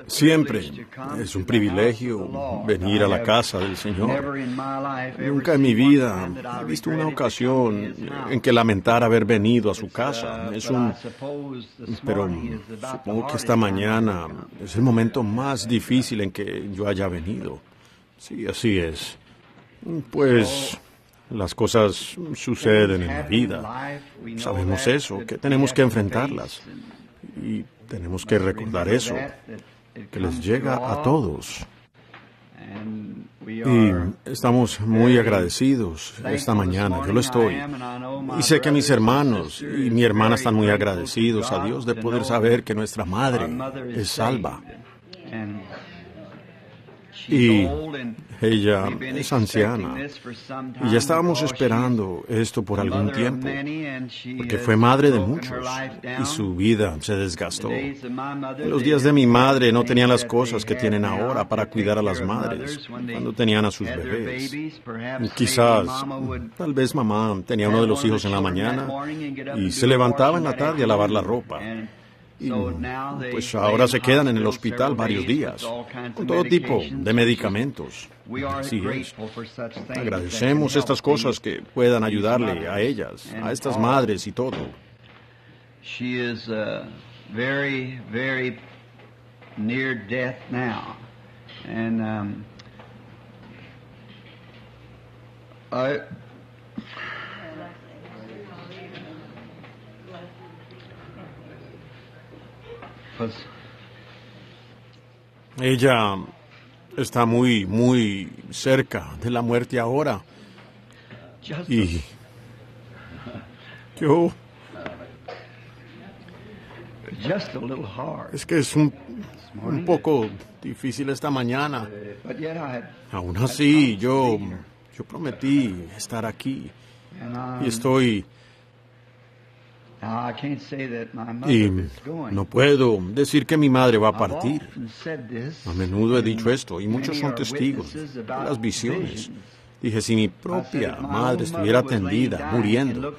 Siempre es un privilegio venir a la casa del Señor. Nunca en mi vida he visto una ocasión en que lamentar haber venido a su casa. Pero supongo que esta mañana es el momento más difícil en que yo haya venido. Sí, así es. Pues las cosas suceden en la vida. Sabemos eso, que tenemos que enfrentarlas. Y tenemos que recordar eso, que les llega a todos. Y estamos muy agradecidos esta mañana, yo lo estoy. Y sé que mis hermanos y mi hermana están muy agradecidos a Dios de poder saber que nuestra madre es salva. Y ella es anciana. Y ya estábamos esperando esto por algún tiempo, porque fue madre de muchos y su vida se desgastó. Los días de mi madre no tenían las cosas que tienen ahora para cuidar a las madres cuando tenían a sus bebés. Quizás, tal vez mamá tenía uno de los hijos en la mañana y se levantaba en la tarde a lavar la ropa. Y pues ahora se quedan en el hospital varios días, con todo tipo de medicamentos. Así es. Agradecemos estas cosas que puedan ayudarle a ellas, a estas madres y todo. She is very, very near death now. And Ella está muy, muy cerca de la muerte ahora. Y yo... Es que es un poco difícil esta mañana. Aún así, yo prometí estar aquí. Y estoy... Y no puedo decir que mi madre va a partir. A menudo he dicho esto, y muchos son testigos de las visiones. Dije, si mi propia madre estuviera tendida, muriendo,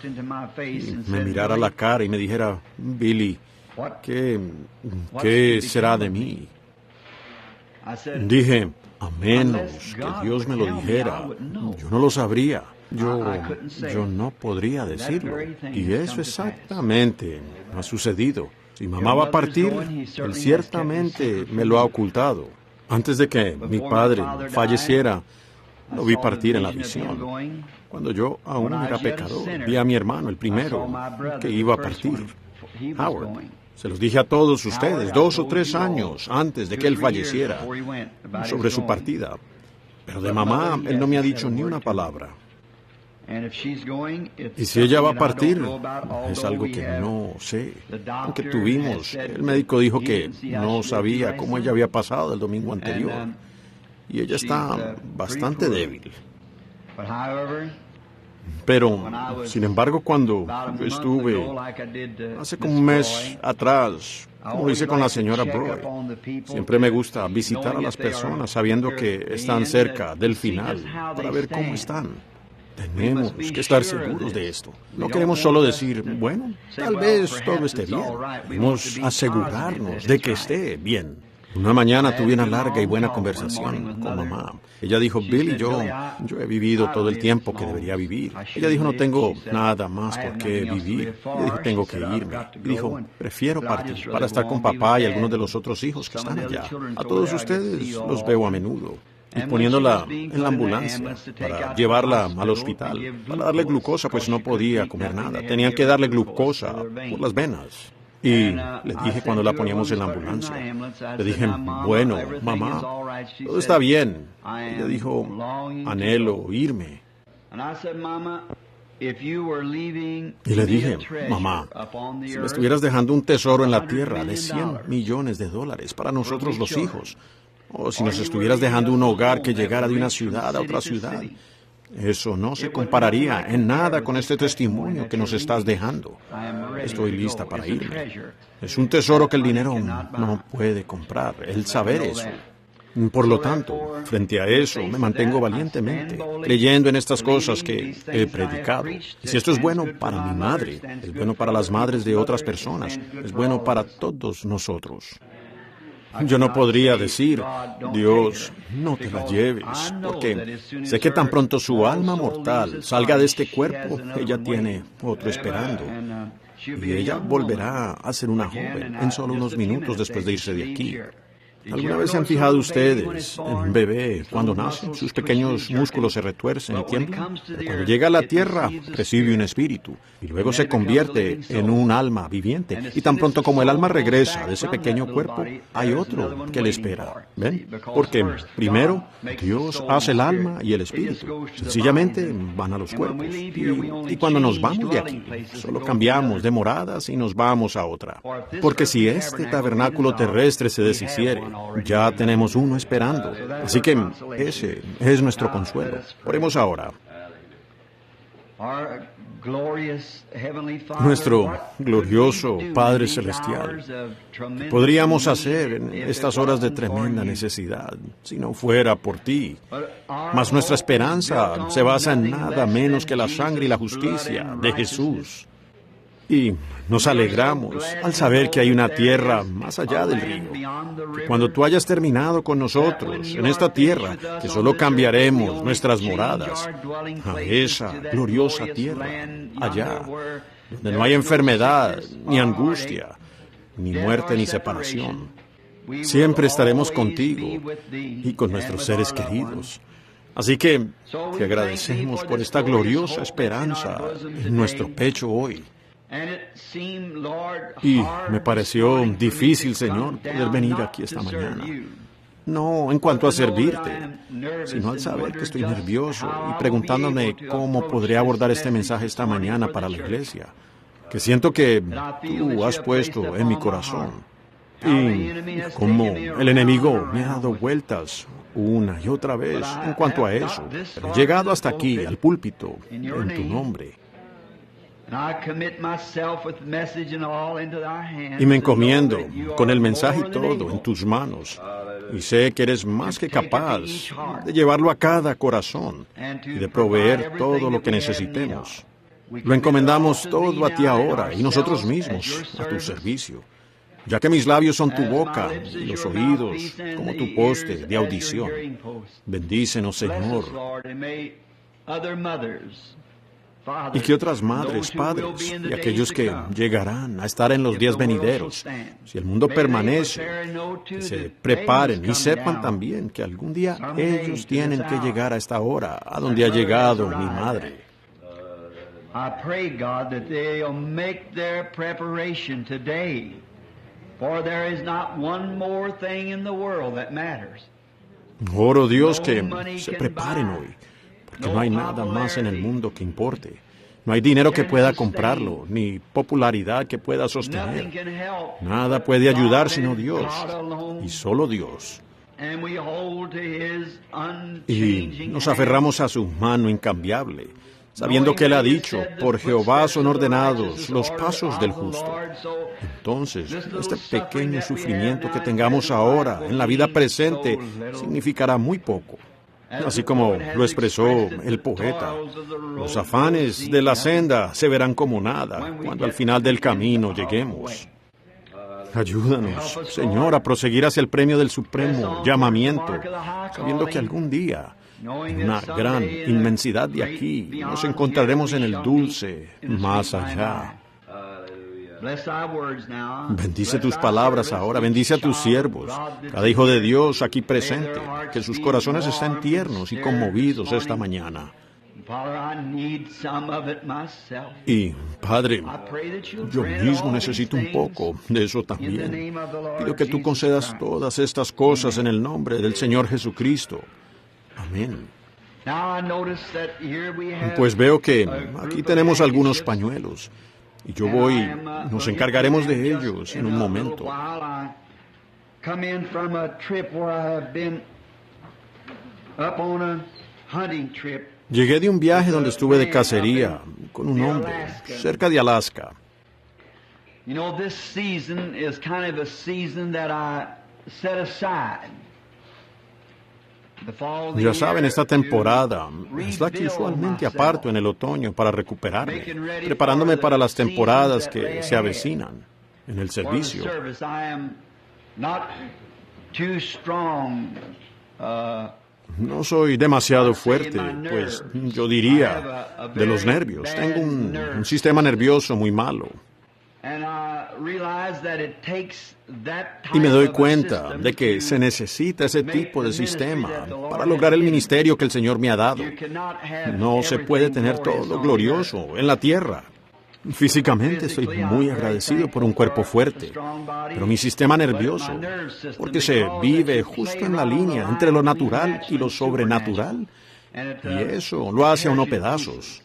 y me mirara a la cara y me dijera, Billy, ¿qué será de mí? Dije, a menos que Dios me lo dijera, yo no lo sabría. Yo no podría decirlo. Y eso exactamente ha sucedido. Si mamá va a partir, él ciertamente me lo ha ocultado. Antes de que mi padre falleciera, lo vi partir en la visión. Cuando yo aún era pecador, vi a mi hermano, el primero, que iba a partir, Howard. Se los dije a todos ustedes 2 o 3 años antes de que él falleciera sobre su partida. Pero de mamá, él no me ha dicho ni una palabra. Y si ella va a partir, es algo que no sé. Aunque el médico dijo que no sabía cómo ella había pasado el domingo anterior. Y ella está bastante débil. Pero, sin embargo, cuando yo estuve hace como un mes atrás, como hice con la señora Broy, siempre me gusta visitar a las personas sabiendo que están cerca del final para ver cómo están. Tenemos que estar seguros de esto. No queremos solo decir, bueno, tal vez todo esté bien. Debemos asegurarnos de que esté bien. Una mañana tuve una larga y buena conversación con mamá. Ella dijo, Billy, yo he vivido todo el tiempo que debería vivir. Ella dijo, no tengo nada más por qué vivir. Ella dijo, tengo que irme. Y dijo, prefiero partir para estar con papá y algunos de los otros hijos que están allá. A todos ustedes los veo a menudo. Y poniéndola en la ambulancia para llevarla al hospital, para darle glucosa, pues no podía comer nada. Tenían que darle glucosa por las venas. Y le dije cuando la poníamos en la ambulancia, le dije, bueno, mamá, todo está bien. Ella dijo, anhelo irme. Y le dije, mamá, si me estuvieras dejando un tesoro en la tierra de $100 millones para nosotros los hijos, o si nos estuvieras dejando un hogar que llegara de una ciudad a otra ciudad, eso no se compararía en nada con este testimonio que nos estás dejando. Estoy lista para irme. Es un tesoro que el dinero no puede comprar, el saber eso. Por lo tanto, frente a eso, me mantengo valientemente, creyendo en estas cosas que he predicado. Y si esto es bueno para mi madre, es bueno para las madres de otras personas, es bueno para todos nosotros. Yo no podría decir, Dios, no te la lleves, porque sé que tan pronto su alma mortal salga de este cuerpo, ella tiene otro esperando. Y ella volverá a ser una joven en solo unos minutos después de irse de aquí. ¿Alguna vez se han fijado ustedes en un bebé cuando nace? Sus pequeños músculos se retuercen y tiemblan. Pero cuando llega a la tierra, recibe un espíritu y luego se convierte en un alma viviente. Y tan pronto como el alma regresa de ese pequeño cuerpo, hay otro que le espera. ¿Ven? Porque primero Dios hace el alma y el espíritu. Sencillamente van a los cuerpos. Y cuando nos vamos de aquí, solo cambiamos de moradas y nos vamos a otra. Porque si este tabernáculo terrestre se deshiciere, ya tenemos uno esperando. Así que ese es nuestro consuelo. Oremos ahora. Nuestro glorioso Padre Celestial, ¿qué podríamos hacer en estas horas de tremenda necesidad si no fuera por ti? Mas nuestra esperanza se basa en nada menos que la sangre y la justicia de Jesús. Y nos alegramos al saber que hay una tierra más allá del río, que cuando tú hayas terminado con nosotros en esta tierra, que solo cambiaremos nuestras moradas a esa gloriosa tierra, allá, donde no hay enfermedad, ni angustia, ni muerte, ni separación. Siempre estaremos contigo y con nuestros seres queridos. Así que te agradecemos por esta gloriosa esperanza en nuestro pecho hoy. Y me pareció difícil, Señor, poder venir aquí esta mañana. No en cuanto a servirte, sino al saber que estoy nervioso y preguntándome cómo podré abordar este mensaje esta mañana para la iglesia, que siento que tú has puesto en mi corazón. Y como el enemigo me ha dado vueltas una y otra vez en cuanto a eso, pero he llegado hasta aquí, al púlpito, en tu nombre. Y me encomiendo con el mensaje y todo en tus manos. Y sé que eres más que capaz de llevarlo a cada corazón y de proveer todo lo que necesitemos. Lo encomendamos todo a ti ahora y nosotros mismos a tu servicio, ya que mis labios son tu boca y los oídos como tu poste de audición. Bendícenos, Señor. Y que otras madres, padres y aquellos que llegarán a estar en los días venideros, si el mundo permanece, que se preparen y sepan también que algún día ellos tienen que llegar a esta hora, a donde ha llegado mi madre. I pray, God, that they'll make their preparation today, for there is not one more thing in the world that matters. Oro, Dios, que se preparen hoy, porque no hay nada más en el mundo que importe. No hay dinero que pueda comprarlo, ni popularidad que pueda sostener. Nada puede ayudar sino Dios, y solo Dios. Y nos aferramos a su mano incambiable, sabiendo que Él ha dicho, por Jehová son ordenados los pasos del justo. Entonces, este pequeño sufrimiento que tengamos ahora en la vida presente significará muy poco. Así como lo expresó el poeta, los afanes de la senda se verán como nada cuando al final del camino lleguemos. Ayúdanos, Señor, a proseguir hacia el premio del supremo llamamiento, sabiendo que algún día, en una gran inmensidad de aquí, nos encontraremos en el dulce más allá. Bendice tus palabras ahora, bendice a tus siervos, cada hijo de Dios aquí presente, que sus corazones estén tiernos y conmovidos esta mañana. Y, Padre, yo mismo necesito un poco de eso también. Pido que tú concedas todas estas cosas en el nombre del Señor Jesucristo. Amén. Pues veo que aquí tenemos algunos pañuelos. Y yo nos encargaremos de ellos en un momento. Llegué de un viaje donde estuve de cacería con un hombre cerca de Alaska. This season is kind of a season that I set aside. Ya saben, esta temporada es la que usualmente aparto en el otoño para recuperarme, preparándome para las temporadas que se avecinan en el servicio. too strong. No soy demasiado fuerte, pues yo diría, de los nervios. Tengo un sistema nervioso muy malo. Y me doy cuenta de que se necesita ese tipo de sistema para lograr el ministerio que el Señor me ha dado. No se puede tener todo lo glorioso en la tierra. Físicamente estoy muy agradecido por un cuerpo fuerte, pero mi sistema nervioso, porque se vive justo en la línea entre lo natural y lo sobrenatural, y eso lo hace a uno pedazos.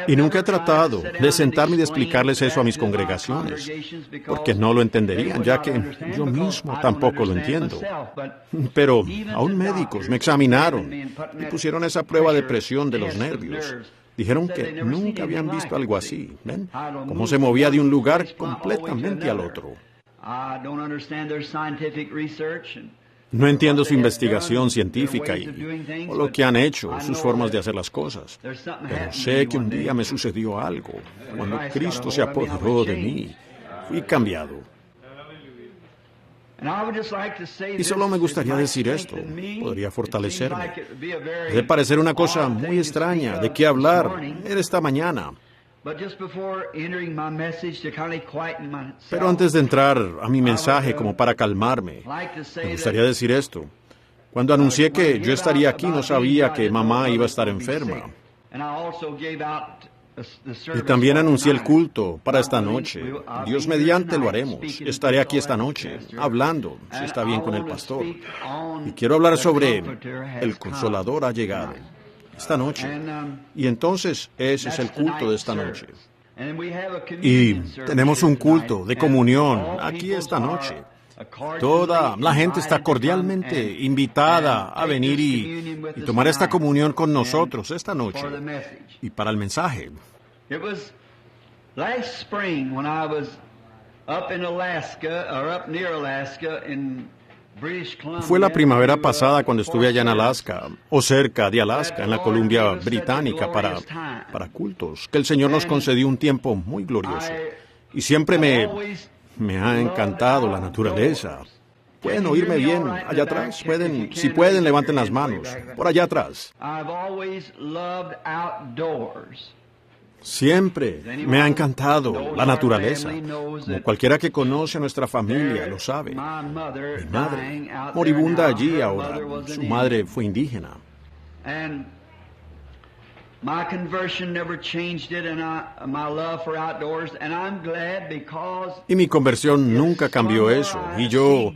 Y nunca he tratado de sentarme y de explicarles eso a mis congregaciones, porque no lo entenderían, ya que yo mismo tampoco lo entiendo. Pero aún médicos me examinaron y pusieron esa prueba de presión de los nervios. Dijeron que nunca habían visto algo así. ¿Ven? Cómo se movía de un lugar completamente al otro. No entiendo su investigación científica o lo que han hecho, sus formas de hacer las cosas. Pero sé que un día me sucedió algo. Cuando Cristo se apoderó de mí, fui cambiado. Y solo me gustaría decir esto. Podría fortalecerme. Debe parecer una cosa muy extraña de qué hablar esta mañana. Pero antes de entrar a mi mensaje como para calmarme, me gustaría decir esto. Cuando anuncié que yo estaría aquí, no sabía que mamá iba a estar enferma. Y también anuncié el culto para esta noche. Dios mediante lo haremos. Estaré aquí esta noche, hablando, si está bien con el pastor. Y quiero hablar sobre el Consolador ha llegado esta noche. Y entonces ese es el culto de esta noche. Y tenemos un culto de comunión aquí esta noche. Toda la gente está cordialmente invitada a venir y tomar esta comunión con nosotros esta noche. Y para el mensaje. Fue la primavera pasada cuando estuve allá en Alaska, o cerca de Alaska, en la Columbia Británica, para cultos, que el Señor nos concedió un tiempo muy glorioso. Y siempre me ha encantado la naturaleza. ¿Pueden oírme bien allá atrás? Si pueden, levanten las manos. Por allá atrás. Siempre me ha encantado la naturaleza. Como cualquiera que conoce a nuestra familia lo sabe. Mi madre, moribunda allí ahora, su madre fue indígena. Y mi conversión nunca cambió eso. Y yo,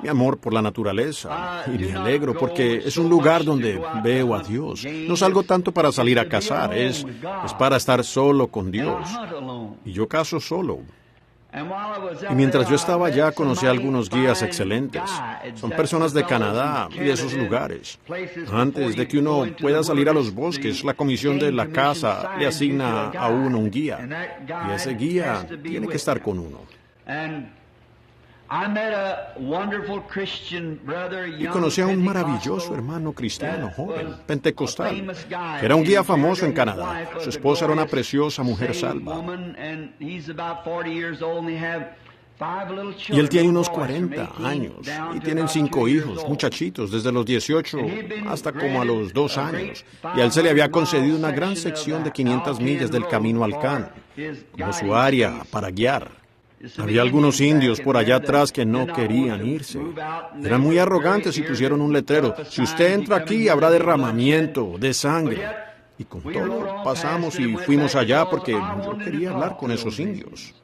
mi amor por la naturaleza. Y me alegro porque es un lugar donde veo a Dios. No salgo tanto para salir a cazar, es para estar solo con Dios. Y yo cazo solo. Y mientras yo estaba allá, conocí a algunos guías excelentes. Son personas de Canadá y de esos lugares. Antes de que uno pueda salir a los bosques, la comisión de la casa le asigna a uno un guía. Y ese guía tiene que estar con uno. Y conocí a un maravilloso hermano cristiano, joven, pentecostal, que era un guía famoso en Canadá. Su esposa era una preciosa mujer salva. Y él tiene unos 40 años y tienen 5 hijos, muchachitos, desde los 18 hasta como a los 2 años. Y a él se le había concedido una gran sección de 500 millas del camino al Can, como su área para guiar. Había algunos indios por allá atrás que no querían irse. Eran muy arrogantes y pusieron un letrero: si usted entra aquí habrá derramamiento de sangre. Y con todo pasamos y fuimos allá porque yo quería hablar con esos indios.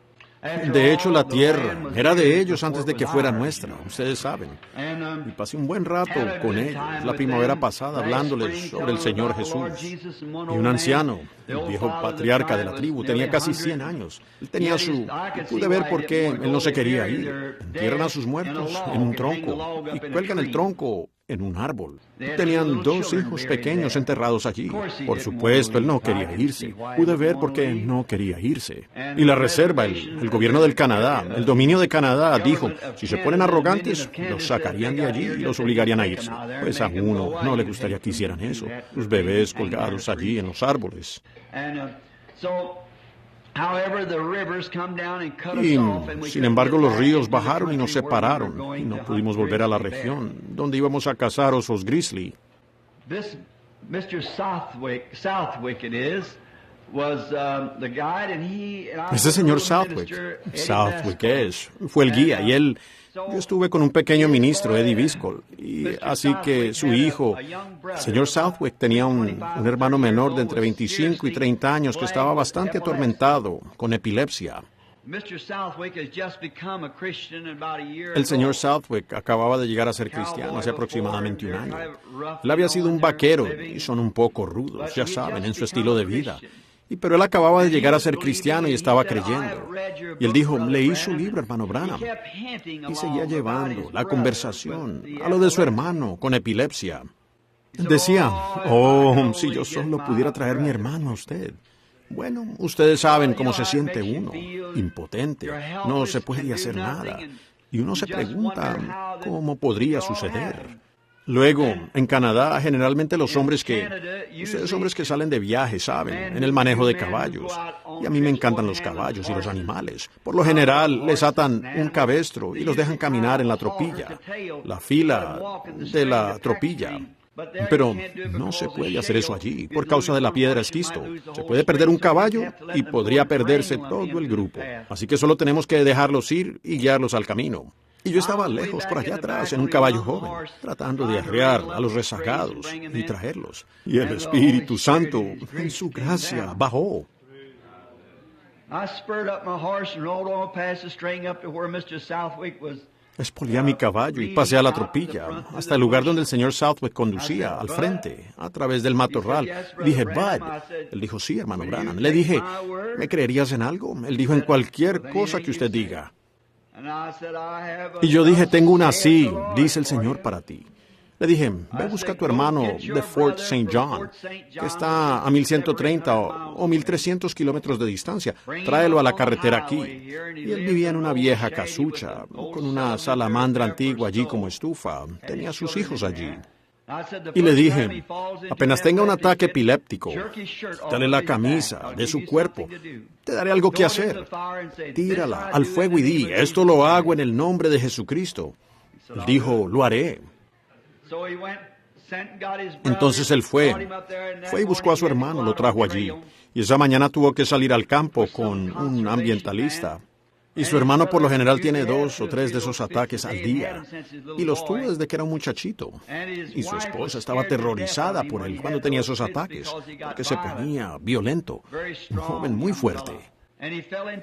De hecho, la tierra era de ellos antes de que fuera nuestra, ustedes saben. Y pasé un buen rato con ellos la primavera pasada hablándoles sobre el Señor Jesús. Y un anciano, el viejo patriarca de la tribu, tenía casi 100 años. Él tenía pude ver por qué él no se quería ir. Entierran a sus muertos en un tronco y cuelgan el tronco en un árbol. Tenían 2 hijos pequeños enterrados allí. Por supuesto, él no quería irse. Pude ver por qué no quería irse. Y la reserva, el gobierno del Canadá, el dominio de Canadá, dijo, si se ponen arrogantes, los sacarían de allí y los obligarían a irse. Pues a uno no le gustaría que hicieran eso. Los bebés colgados allí en los árboles. Y, sin embargo, los ríos bajaron y nos separaron, y no pudimos volver a la región donde íbamos a cazar osos grizzly. Ese señor Southwick fue el guía, y yo estuve con un pequeño ministro, Eddie Biscoll, y así que su hijo, el señor Southwick, tenía un hermano menor de entre 25 y 30 años que estaba bastante atormentado con epilepsia. El señor Southwick acababa de llegar a ser cristiano hace aproximadamente un año. Él había sido un vaquero y son un poco rudos, ya saben, en su estilo de vida. Pero él acababa de llegar a ser cristiano y estaba creyendo. Y él dijo, leí su libro, hermano Branham. Y seguía llevando la conversación a lo de su hermano con epilepsia. Decía, si yo solo pudiera traer mi hermano a usted. Bueno, ustedes saben cómo se siente uno, impotente, no se puede hacer nada. Y uno se pregunta cómo podría suceder. Luego, en Canadá, generalmente ustedes hombres que salen de viaje, saben, en el manejo de caballos. Y a mí me encantan los caballos y los animales. Por lo general, les atan un cabestro y los dejan caminar en la tropilla, la fila de la tropilla. Pero no se puede hacer eso allí, por causa de la piedra esquisto. Se puede perder un caballo y podría perderse todo el grupo. Así que solo tenemos que dejarlos ir y guiarlos al camino. Y yo estaba lejos por allá atrás en un caballo joven, tratando de arrear a los rezagados y traerlos. Y el Espíritu Santo, en su gracia, bajó. Espolié a mi caballo y pasé a la tropilla, hasta el lugar donde el señor Southwick conducía, al frente, a través del matorral. Dije, Bud. Él dijo, sí, hermano Branham. Le dije, ¿me creerías en algo? Él dijo, en cualquier cosa que usted diga. Y yo dije, tengo una así, dice el Señor para ti. Le dije, ve, busca a tu hermano de Fort St. John, que está a 1130 o 1300 kilómetros de distancia. Tráelo a la carretera aquí. Y él vivía en una vieja casucha, con una salamandra antigua allí como estufa. Tenía sus hijos allí. Y le dije, apenas tenga un ataque epiléptico, quítale la camisa de su cuerpo. Te daré algo que hacer. Tírala al fuego y di, esto lo hago en el nombre de Jesucristo. Él dijo, lo haré. Entonces él fue y buscó a su hermano, lo trajo allí. Y esa mañana tuvo que salir al campo con un ambientalista. Y su hermano por lo general tiene 2 o 3 de esos ataques al día. Y los tuvo desde que era un muchachito. Y su esposa estaba aterrorizada por él cuando tenía esos ataques, porque se ponía violento, un joven muy fuerte.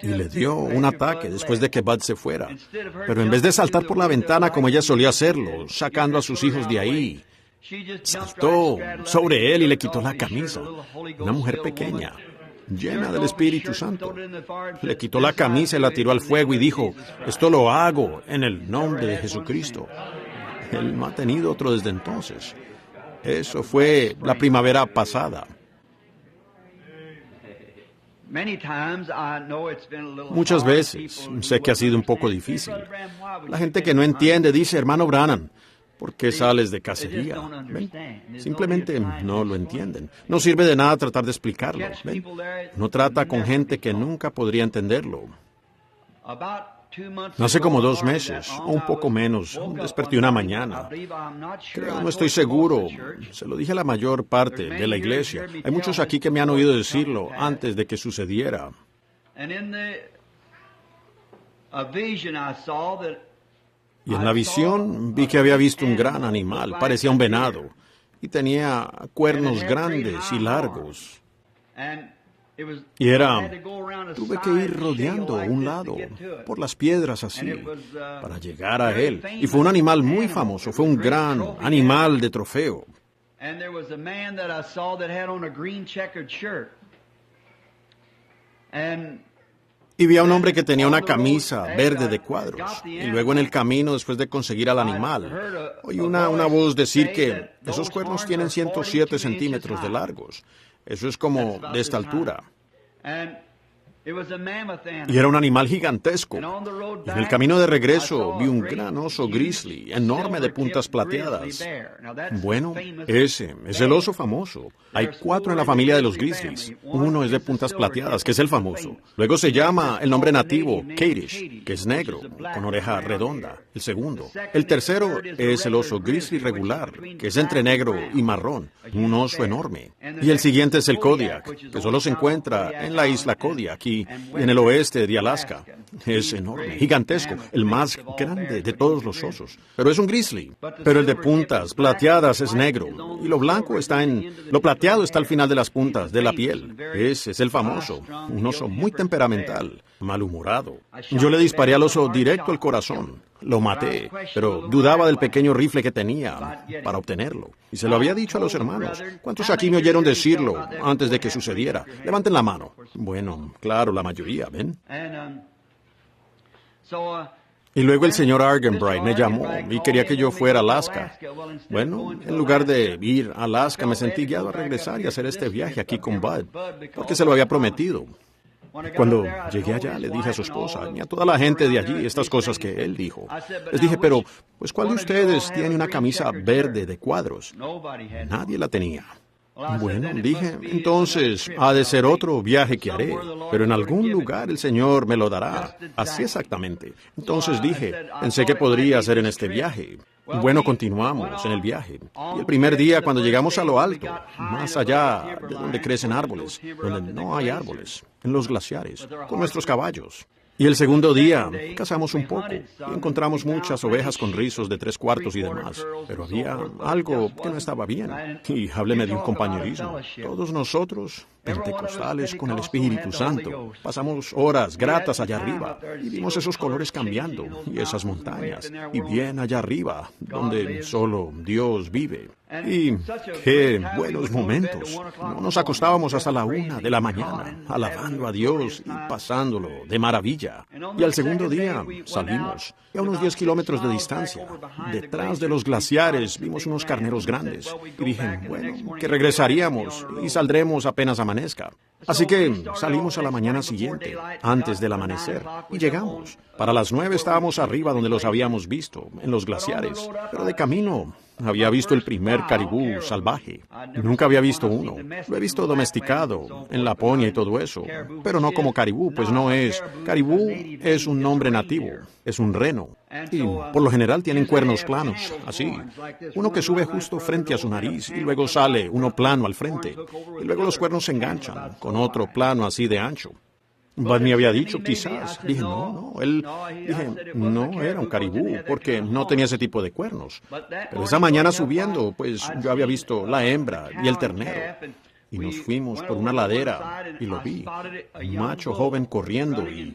Y le dio un ataque después de que Bud se fuera. Pero en vez de saltar por la ventana como ella solía hacerlo, sacando a sus hijos de ahí, saltó sobre él y le quitó la camisa. Una mujer pequeña, llena del Espíritu Santo. Le quitó la camisa y la tiró al fuego y dijo, esto lo hago en el nombre de Jesucristo. Él no ha tenido otro desde entonces. Eso fue la primavera pasada. Muchas veces sé que ha sido un poco difícil. La gente que no entiende dice, hermano Branham, ¿por qué sales de cacería? ¿Ven? Simplemente no lo entienden. No sirve de nada tratar de explicarlo. ¿Ven? No trata con gente que nunca podría entenderlo. Hace como 2 meses, o un poco menos, desperté una mañana. No estoy seguro. Se lo dije a la mayor parte de la iglesia. Hay muchos aquí que me han oído decirlo antes de que sucediera. Y en la visión vi que había visto un gran animal, parecía un venado, y tenía cuernos grandes y largos. Y tuve que ir rodeando un lado, por las piedras así, para llegar a él. Y fue un animal muy famoso, fue un gran animal de trofeo. Y vi a un hombre que tenía una camisa verde de cuadros. Y luego en el camino, después de conseguir al animal, oí una voz decir que esos cuernos tienen 107 centímetros de largos. Eso es como de esta altura. Y era un animal gigantesco. Y en el camino de regreso vi un gran oso grizzly, enorme de puntas plateadas. Bueno, ese es el oso famoso. Hay 4 en la familia de los grizzlies. Uno es de puntas plateadas, que es el famoso. Luego se llama el nombre nativo Kadish, que es negro, con oreja redonda. El segundo. El tercero es el oso grizzly regular, que es entre negro y marrón. Un oso enorme. Y el siguiente es el Kodiak, que solo se encuentra en la isla Kodiak y en el oeste de Alaska. Es enorme, gigantesco, el más grande de todos los osos. Pero es un grizzly. Pero el de puntas plateadas es negro y lo plateado está al final de las puntas de la piel. Ese es el famoso, un oso muy temperamental, malhumorado. Yo le disparé al oso directo al corazón. Lo maté, pero dudaba del pequeño rifle que tenía para obtenerlo. Y se lo había dicho a los hermanos. ¿Cuántos aquí me oyeron decirlo antes de que sucediera? Levanten la mano. Bueno, claro, la mayoría, ¿ven? Y luego el señor Argenbright me llamó y quería que yo fuera a Alaska. Bueno, en lugar de ir a Alaska, me sentí guiado a regresar y hacer este viaje aquí con Bud, porque se lo había prometido. Cuando llegué allá, le dije a su esposa y a toda la gente de allí estas cosas que él dijo. Les dije, pero, pues, ¿cuál de ustedes tiene una camisa verde de cuadros? Nadie la tenía. Bueno, dije, entonces ha de ser otro viaje que haré, pero en algún lugar el Señor me lo dará. Así exactamente. Entonces dije, pensé que podría hacer en este viaje. Bueno, continuamos en el viaje. Y el primer día, cuando llegamos a lo alto, más allá de donde crecen árboles, donde no hay árboles, en los glaciares, con nuestros caballos. Y el segundo día, cazamos un poco y encontramos muchas ovejas con rizos de 3/4 y demás. Pero había algo que no estaba bien. Y hábleme de un compañerismo. Todos nosotros, pentecostales con el Espíritu Santo, pasamos horas gratas allá arriba y vimos esos colores cambiando y esas montañas. Y bien allá arriba, donde solo Dios vive. Y qué buenos momentos. No nos acostábamos hasta la 1 de la mañana, alabando a Dios y pasándolo de maravilla. Y al segundo día salimos, y a unos 10 kilómetros de distancia, detrás de los glaciares, vimos unos carneros grandes. Y dije, bueno, que regresaríamos y saldremos apenas amanezca. Así que salimos a la mañana siguiente, antes del amanecer, y llegamos. Para las 9 estábamos arriba donde los habíamos visto, en los glaciares, pero de camino había visto el primer caribú salvaje. Nunca había visto uno. Lo he visto domesticado, en Laponia y todo eso, pero no como caribú, pues no es. Caribú es un nombre nativo, es un reno. Y por lo general tienen cuernos planos, así. Uno que sube justo frente a su nariz y luego sale uno plano al frente. Y luego los cuernos se enganchan con otro plano así de ancho. Bud me había dicho, quizás. Dije, no, no era un caribú, porque no tenía ese tipo de cuernos. Pero esa mañana subiendo, pues yo había visto la hembra y el ternero. Y nos fuimos por una ladera y lo vi, un macho joven corriendo y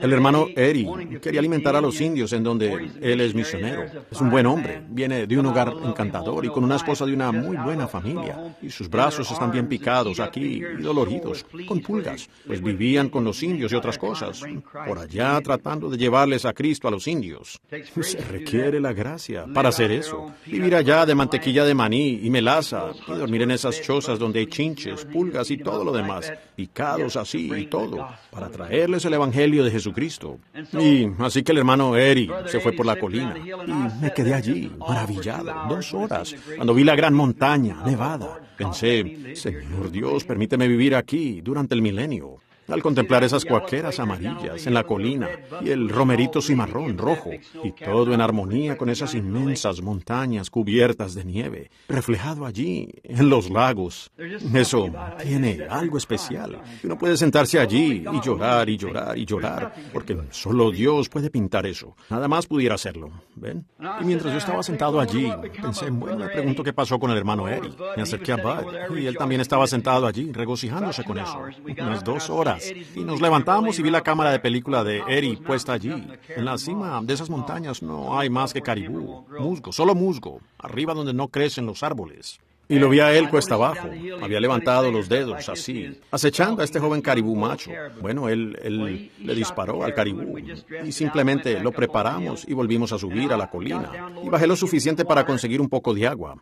el hermano Eddie quería alimentar a los indios en donde él es misionero. Es un buen hombre, viene de un hogar encantador y con una esposa de una muy buena familia. Y sus brazos están bien picados aquí y doloridos, con pulgas, pues vivían con los indios y otras cosas, por allá tratando de llevarles a Cristo a los indios. Se requiere la gracia para hacer eso. Vivir allá de mantequilla de maní y melaza y dormir en esas chozas donde hay chinches, pulgas y todo lo demás, picados así y todo, para traerles el evangelio de Jesucristo. Y así que el hermano Eri se fue por la colina y me quedé allí, maravillado, 2 horas, cuando vi la gran montaña nevada. Pensé, Señor Dios, permíteme vivir aquí durante el milenio. Al contemplar esas cuaqueras amarillas en la colina y el romerito cimarrón rojo, y todo en armonía con esas inmensas montañas cubiertas de nieve, reflejado allí en los lagos. Eso tiene algo especial. Uno puede sentarse allí y llorar y llorar y llorar, porque solo Dios puede pintar eso. Nada más pudiera hacerlo, ¿ven? Y mientras yo estaba sentado allí, pensé, bueno, me pregunto qué pasó con el hermano Eddie. Me acerqué a Bud, y él también estaba sentado allí, regocijándose con eso. Unas 2 horas. Y nos levantamos y vi la cámara de película de Eddie puesta allí. En la cima de esas montañas no hay más que caribú, musgo, solo musgo, arriba donde no crecen los árboles. Y lo vi a él cuesta abajo. Había levantado los dedos así, acechando a este joven caribú macho. Bueno, él le disparó al caribú y simplemente lo preparamos y volvimos a subir a la colina. Y bajé lo suficiente para conseguir un poco de agua.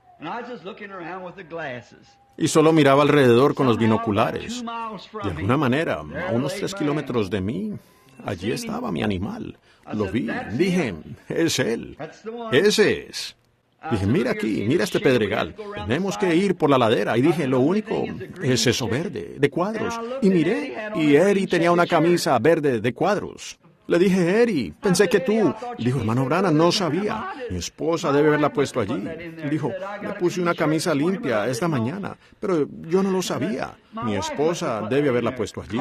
Y solo miraba alrededor con los binoculares. De alguna manera, a unos 3 kilómetros de mí, allí estaba mi animal. Lo vi, dije, es él. Ese es. Dije, mira aquí, mira este pedregal. Tenemos que ir por la ladera. Y dije, lo único es eso verde, de cuadros. Y miré, y Eri tenía una camisa verde de cuadros. Le dije, Eri, pensé que tú. Y dijo, hermano Branham, no sabía. Mi esposa debe haberla puesto allí. Y dijo, le puse una camisa limpia esta mañana, pero yo no lo sabía. Mi esposa debe haberla puesto allí.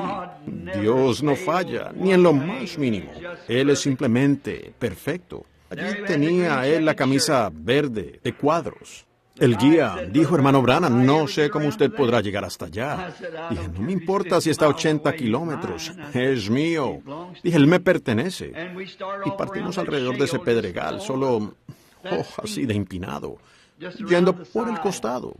Dios no falla, ni en lo más mínimo. Él es simplemente perfecto. Allí tenía él la camisa verde de cuadros. El guía dijo, hermano Branham, no sé cómo usted podrá llegar hasta allá. Dije, no me importa si está a 80 kilómetros, es mío. Dije, él me pertenece. Y partimos alrededor de ese pedregal, solo, así de empinado, yendo por el costado.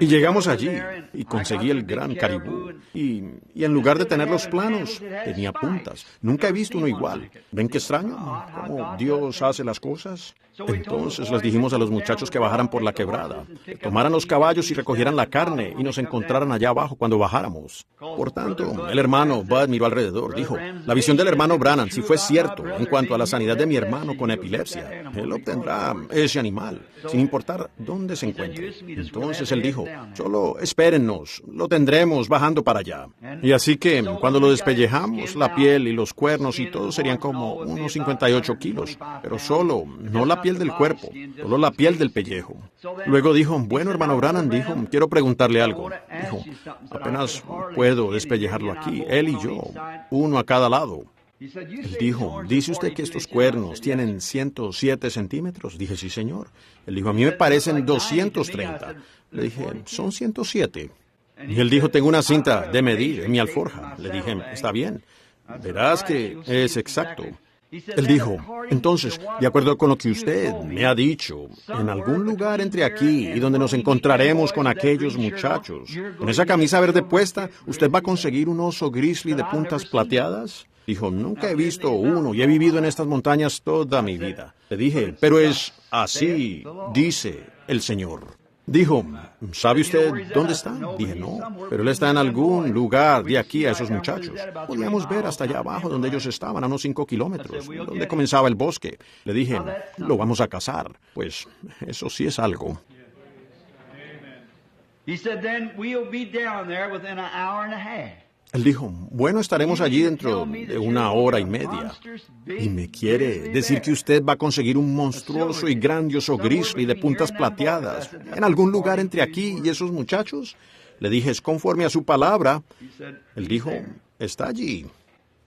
Y llegamos allí, y conseguí el gran caribú. Y en lugar de tener los planos, tenía puntas. Nunca he visto uno igual. ¿Ven qué extraño? ¿Cómo Dios hace las cosas? Entonces les dijimos a los muchachos que bajaran por la quebrada, que tomaran los caballos y recogieran la carne y nos encontraran allá abajo cuando bajáramos. Por tanto, el hermano Bud miró alrededor, dijo, la visión del hermano Branham, si fue cierto en cuanto a la sanidad de mi hermano con epilepsia, él obtendrá ese animal, sin importar dónde se encuentre. Entonces él dijo, solo espérennos, lo tendremos bajando para allá. Y así que cuando lo despellejamos, la piel y los cuernos y todo serían como unos 58 kilos, pero solo, no la piel del cuerpo, solo la piel del pellejo. Luego dijo, bueno, hermano Branham, dijo, quiero preguntarle algo. Dijo, apenas puedo despellejarlo aquí, él y yo, uno a cada lado. Él dijo, ¿dice usted que estos cuernos tienen 107 centímetros? Dije, sí, señor. Él dijo, a mí me parecen 230. Le dije, son 107. Y él dijo, tengo una cinta de medir en mi alforja. Le dije, está bien. Verás que es exacto. Él dijo, entonces, de acuerdo con lo que usted me ha dicho, en algún lugar entre aquí y donde nos encontraremos con aquellos muchachos, con esa camisa verde puesta, ¿usted va a conseguir un oso grizzly de puntas plateadas? Dijo, nunca he visto uno y he vivido en estas montañas toda mi vida. Le dije, pero es así, dice el Señor. Dijo, ¿sabe usted dónde está? Dije, no, pero él está en algún lugar de aquí a esos muchachos. Podíamos ver hasta allá abajo donde ellos estaban, a unos 5 kilómetros, donde comenzaba el bosque. Le dije, lo vamos a cazar. Pues eso sí es algo. Él dijo, bueno, estaremos allí dentro de 1 hora y media. ¿Y me quiere decir que usted va a conseguir un monstruoso y grandioso grizzly de puntas plateadas en algún lugar entre aquí y esos muchachos? Le dije, es conforme a su palabra. Él dijo, está allí.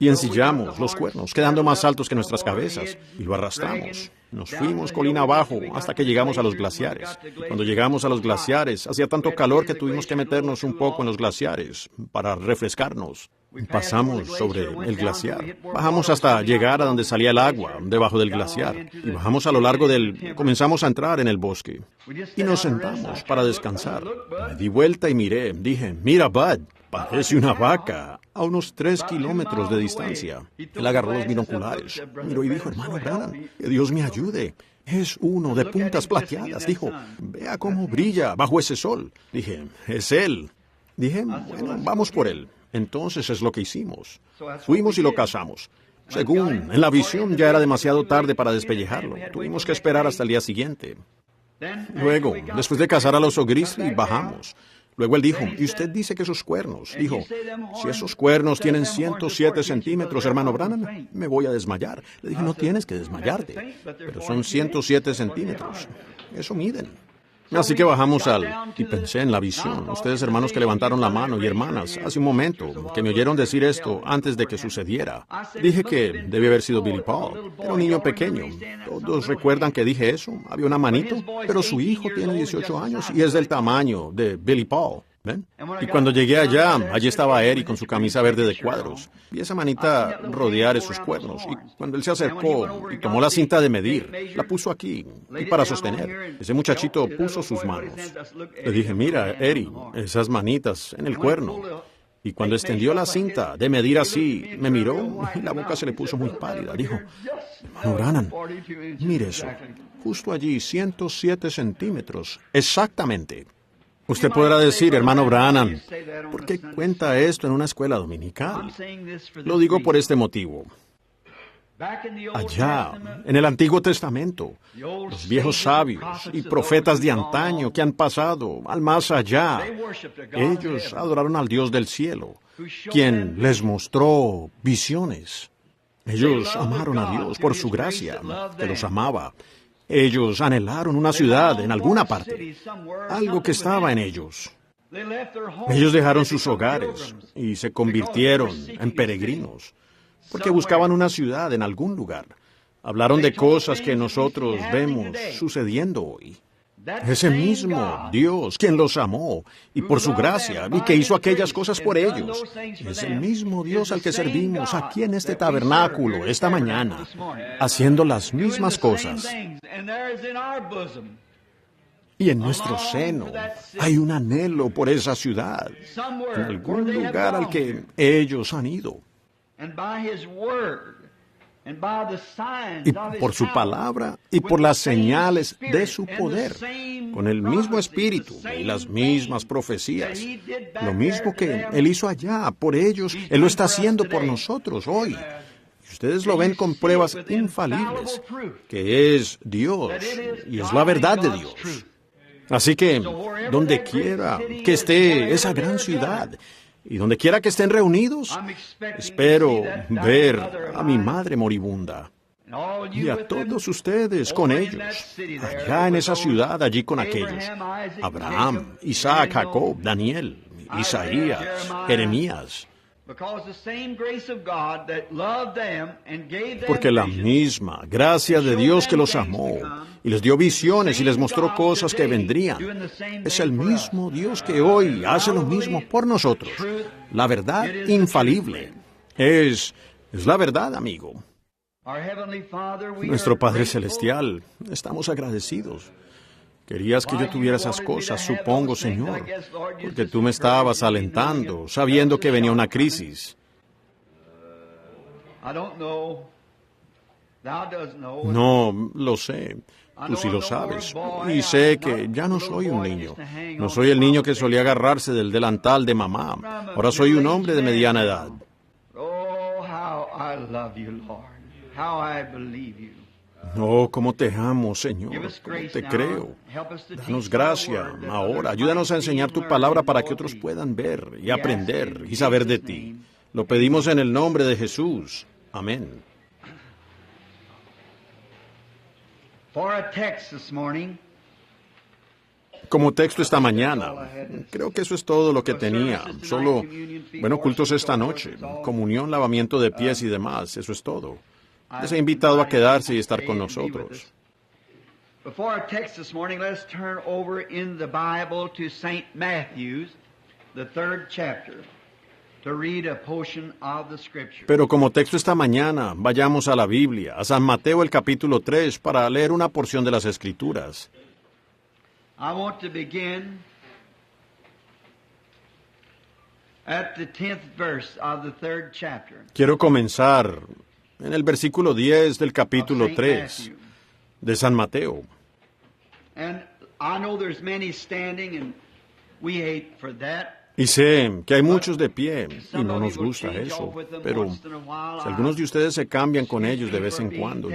Y ensillamos los cuernos, quedando más altos que nuestras cabezas, y lo arrastramos. Nos fuimos colina abajo hasta que llegamos a los glaciares. Y cuando llegamos a los glaciares, hacía tanto calor que tuvimos que meternos un poco en los glaciares para refrescarnos. Pasamos sobre el glaciar. Bajamos hasta llegar a donde salía el agua, debajo del glaciar. Y bajamos a lo largo comenzamos a entrar en el bosque. Y nos sentamos para descansar. Me di vuelta y miré. Dije, mira, Bud, parece una vaca, a unos 3 kilómetros de distancia. Él agarró los binoculares, miró y dijo, hermano Branham, que Dios me ayude. Es uno de puntas plateadas. Dijo, vea cómo brilla bajo ese sol. Dije, es él. Dije, bueno, vamos por él. Entonces es lo que hicimos. Fuimos y lo cazamos. Según en la visión ya era demasiado tarde para despellejarlo. Tuvimos que esperar hasta el día siguiente. Luego, después de cazar al oso grizzly, bajamos. Luego él dijo, ¿y usted dice que esos cuernos? Dijo, si esos cuernos tienen 107 centímetros, hermano Branham, me voy a desmayar. Le dije, no tienes que desmayarte, pero son 107 centímetros. Eso miden. Así que bajamos y pensé en la visión. Ustedes, hermanos que levantaron la mano y hermanas, hace un momento, que me oyeron decir esto antes de que sucediera. Dije que debía haber sido Billy Paul. Era un niño pequeño. ¿Todos recuerdan que dije eso? Había una manito, pero su hijo tiene 18 años y es del tamaño de Billy Paul. ¿Ven? Y cuando llegué allá, allí estaba Eri con su camisa verde de cuadros. Vi esa manita rodear esos cuernos. Y cuando él se acercó y tomó la cinta de medir, la puso aquí, y para sostener. Ese muchachito puso sus manos. Le dije, mira, Eri, esas manitas en el cuerno. Y cuando extendió la cinta de medir así, me miró y la boca se le puso muy pálida. Dijo, hermano Branham, mire eso, justo allí, 107 centímetros, exactamente. Usted podrá decir, hermano Branham, ¿por qué cuenta esto en una escuela dominical? Lo digo por este motivo. Allá, en el Antiguo Testamento, los viejos sabios y profetas de antaño que han pasado al más allá, ellos adoraron al Dios del cielo, quien les mostró visiones. Ellos amaron a Dios por su gracia, que los amaba. Ellos anhelaron una ciudad en alguna parte, algo que estaba en ellos. Ellos dejaron sus hogares y se convirtieron en peregrinos, porque buscaban una ciudad en algún lugar. Hablaron de cosas que nosotros vemos sucediendo hoy. Ese mismo Dios, quien los amó, y por su gracia, y que hizo aquellas cosas por ellos, es el mismo Dios al que servimos aquí en este tabernáculo esta mañana, haciendo las mismas cosas. Y en nuestro seno hay un anhelo por esa ciudad, en algún lugar al que ellos han ido. Y por su palabra y por las señales de su poder, con el mismo espíritu y las mismas profecías. Lo mismo que Él hizo allá por ellos, Él lo está haciendo por nosotros hoy. Y ustedes lo ven con pruebas infalibles, que es Dios y es la verdad de Dios. Así que, donde quiera que esté esa gran ciudad, y donde quiera que estén reunidos, espero ver a mi madre moribunda y a todos ustedes con ellos, allá en esa ciudad, allí con aquellos, Abraham, Isaac, Jacob, Daniel, Isaías, Jeremías. Porque la misma gracia de Dios que los amó y les dio visiones y les mostró cosas que vendrían, es el mismo Dios que hoy hace lo mismo por nosotros. La verdad infalible es la verdad, amigo. Nuestro Padre Celestial, estamos agradecidos. Querías que yo tuviera esas cosas, supongo, Señor, porque tú me estabas alentando, sabiendo que venía una crisis. No, lo sé. Tú sí lo sabes. Y sé que ya no soy un niño. No soy el niño que solía agarrarse del delantal de mamá. Ahora soy un hombre de mediana edad. Oh, cómo te amo, Señor, cómo te creo. Danos gracia ahora. Ayúdanos a enseñar tu palabra para que otros puedan ver y aprender y saber de ti. Lo pedimos en el nombre de Jesús. Amén. Como texto esta mañana, creo que eso es todo lo que tenía. Solo, cultos esta noche, comunión, lavamiento de pies y demás, eso es todo. Les he invitado a quedarse y estar con nosotros. Before our text this morning, let's turn over in the Bible to St. Matthew's, the 3rd chapter, to read a portion of the Scripture. Pero como texto esta mañana, vayamos a la Biblia, a San Mateo el capítulo 3, para leer una porción de las Escrituras. I want to begin at the 10th verse of the 3rd chapter. Quiero comenzar en el versículo 10 del capítulo 3 de San Mateo. Y sé que hay muchos de pie y no nos gusta eso, pero si algunos de ustedes se cambian con ellos de vez en cuando,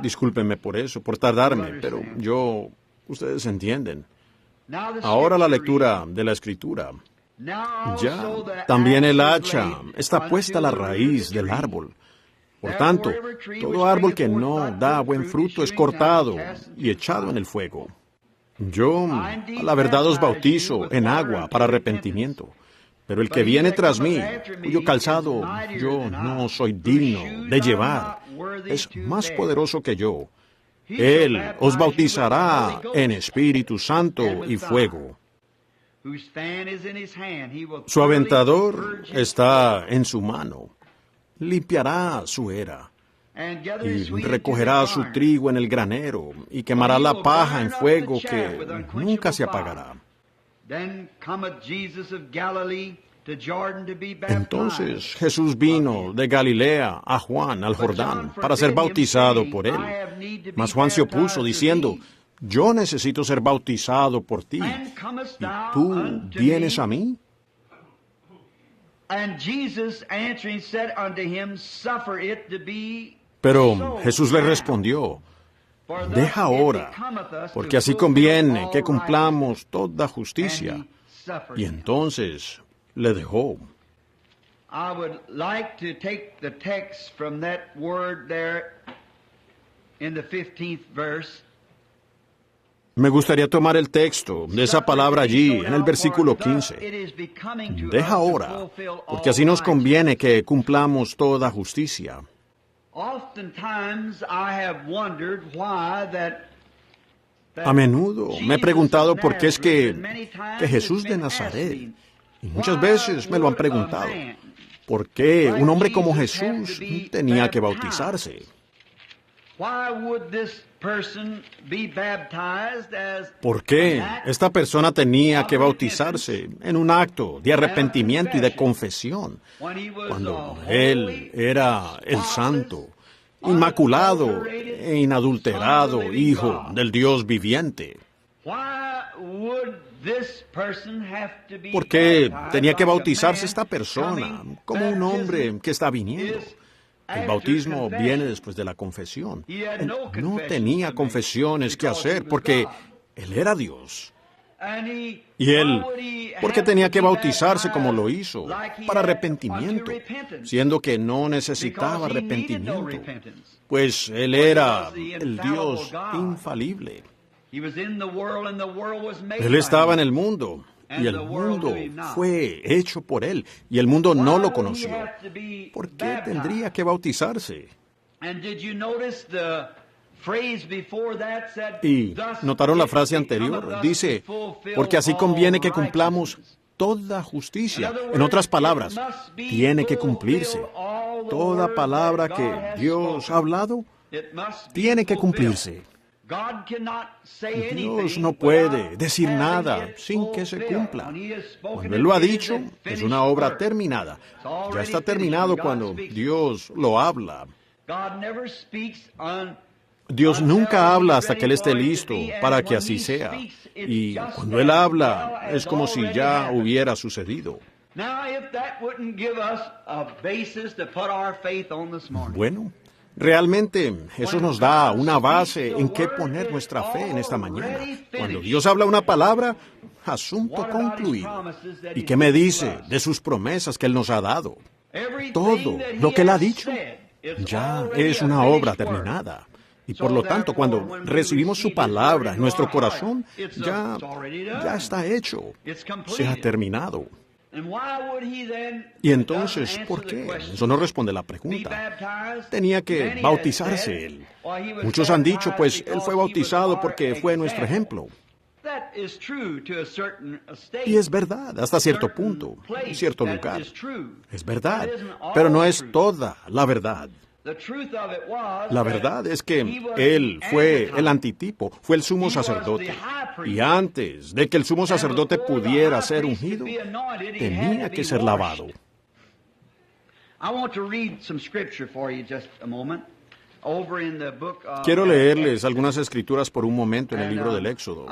discúlpenme por eso, por tardarme, pero ustedes entienden. Ahora la lectura de la Escritura. Ya, también el hacha está puesta a la raíz del árbol. Por tanto, todo árbol que no da buen fruto es cortado y echado en el fuego. Yo, a la verdad, os bautizo en agua para arrepentimiento, pero el que viene tras mí, cuyo calzado yo no soy digno de llevar, es más poderoso que yo. Él os bautizará en Espíritu Santo y fuego. Su aventador está en su mano. Limpiará su era y recogerá su trigo en el granero y quemará la paja en fuego que nunca se apagará. Entonces Jesús vino de Galilea a Juan, al Jordán, para ser bautizado por él. Mas Juan se opuso, diciendo: yo necesito ser bautizado por ti, ¿y tú vienes a mí? Pero Jesús le respondió: deja ahora, porque así conviene que cumplamos toda justicia. Y entonces le dejó. I would like to take the text from that word there in the 15th verse. Me gustaría tomar el texto de esa palabra allí, en el versículo 15. Deja ahora, porque así nos conviene que cumplamos toda justicia. A menudo me he preguntado por qué es que Jesús de Nazaret, y muchas veces me lo han preguntado, ¿por qué un hombre como Jesús tenía que bautizarse? ¿Por qué esta persona tenía que bautizarse en un acto de arrepentimiento y de confesión, cuando él era el santo, inmaculado e inadulterado Hijo del Dios viviente? ¿Por qué tenía que bautizarse esta persona como un hombre que está viniendo? El bautismo viene después de la confesión. Él no tenía confesiones que hacer porque Él era Dios. Y Él, ¿por qué tenía que bautizarse como lo hizo? Para arrepentimiento, siendo que no necesitaba arrepentimiento, pues Él era el Dios infalible. Él estaba en el mundo, y el mundo fue hecho por Él, y el mundo no lo conoció. ¿Por qué tendría que bautizarse? Y notaron la frase anterior, dice, porque así conviene que cumplamos toda justicia. En otras palabras, tiene que cumplirse. Toda palabra que Dios ha hablado, tiene que cumplirse. Dios no puede decir nada sin que se cumpla. Cuando Él lo ha dicho, es una obra terminada. Ya está terminado cuando Dios lo habla. Dios nunca habla hasta que Él esté listo para que así sea. Y cuando Él habla, es como si ya hubiera sucedido. Bueno, realmente eso nos da una base en qué poner nuestra fe en esta mañana. Cuando Dios habla una palabra, asunto concluido. ¿Y qué me dice de sus promesas que Él nos ha dado? Todo lo que Él ha dicho ya es una obra terminada. Y por lo tanto, cuando recibimos su palabra en nuestro corazón, ya está hecho, se ha terminado. Y entonces, ¿por qué? Eso no responde la pregunta. Tenía que bautizarse Él. Muchos han dicho, pues, Él fue bautizado porque fue nuestro ejemplo. Y es verdad, hasta cierto punto, en cierto lugar. Es verdad, pero no es toda la verdad. La verdad es que Él fue el antitipo, fue el sumo sacerdote. Y antes de que el sumo sacerdote pudiera ser ungido, tenía que ser lavado. Quiero leerles algunas escrituras por un momento en el libro del Éxodo.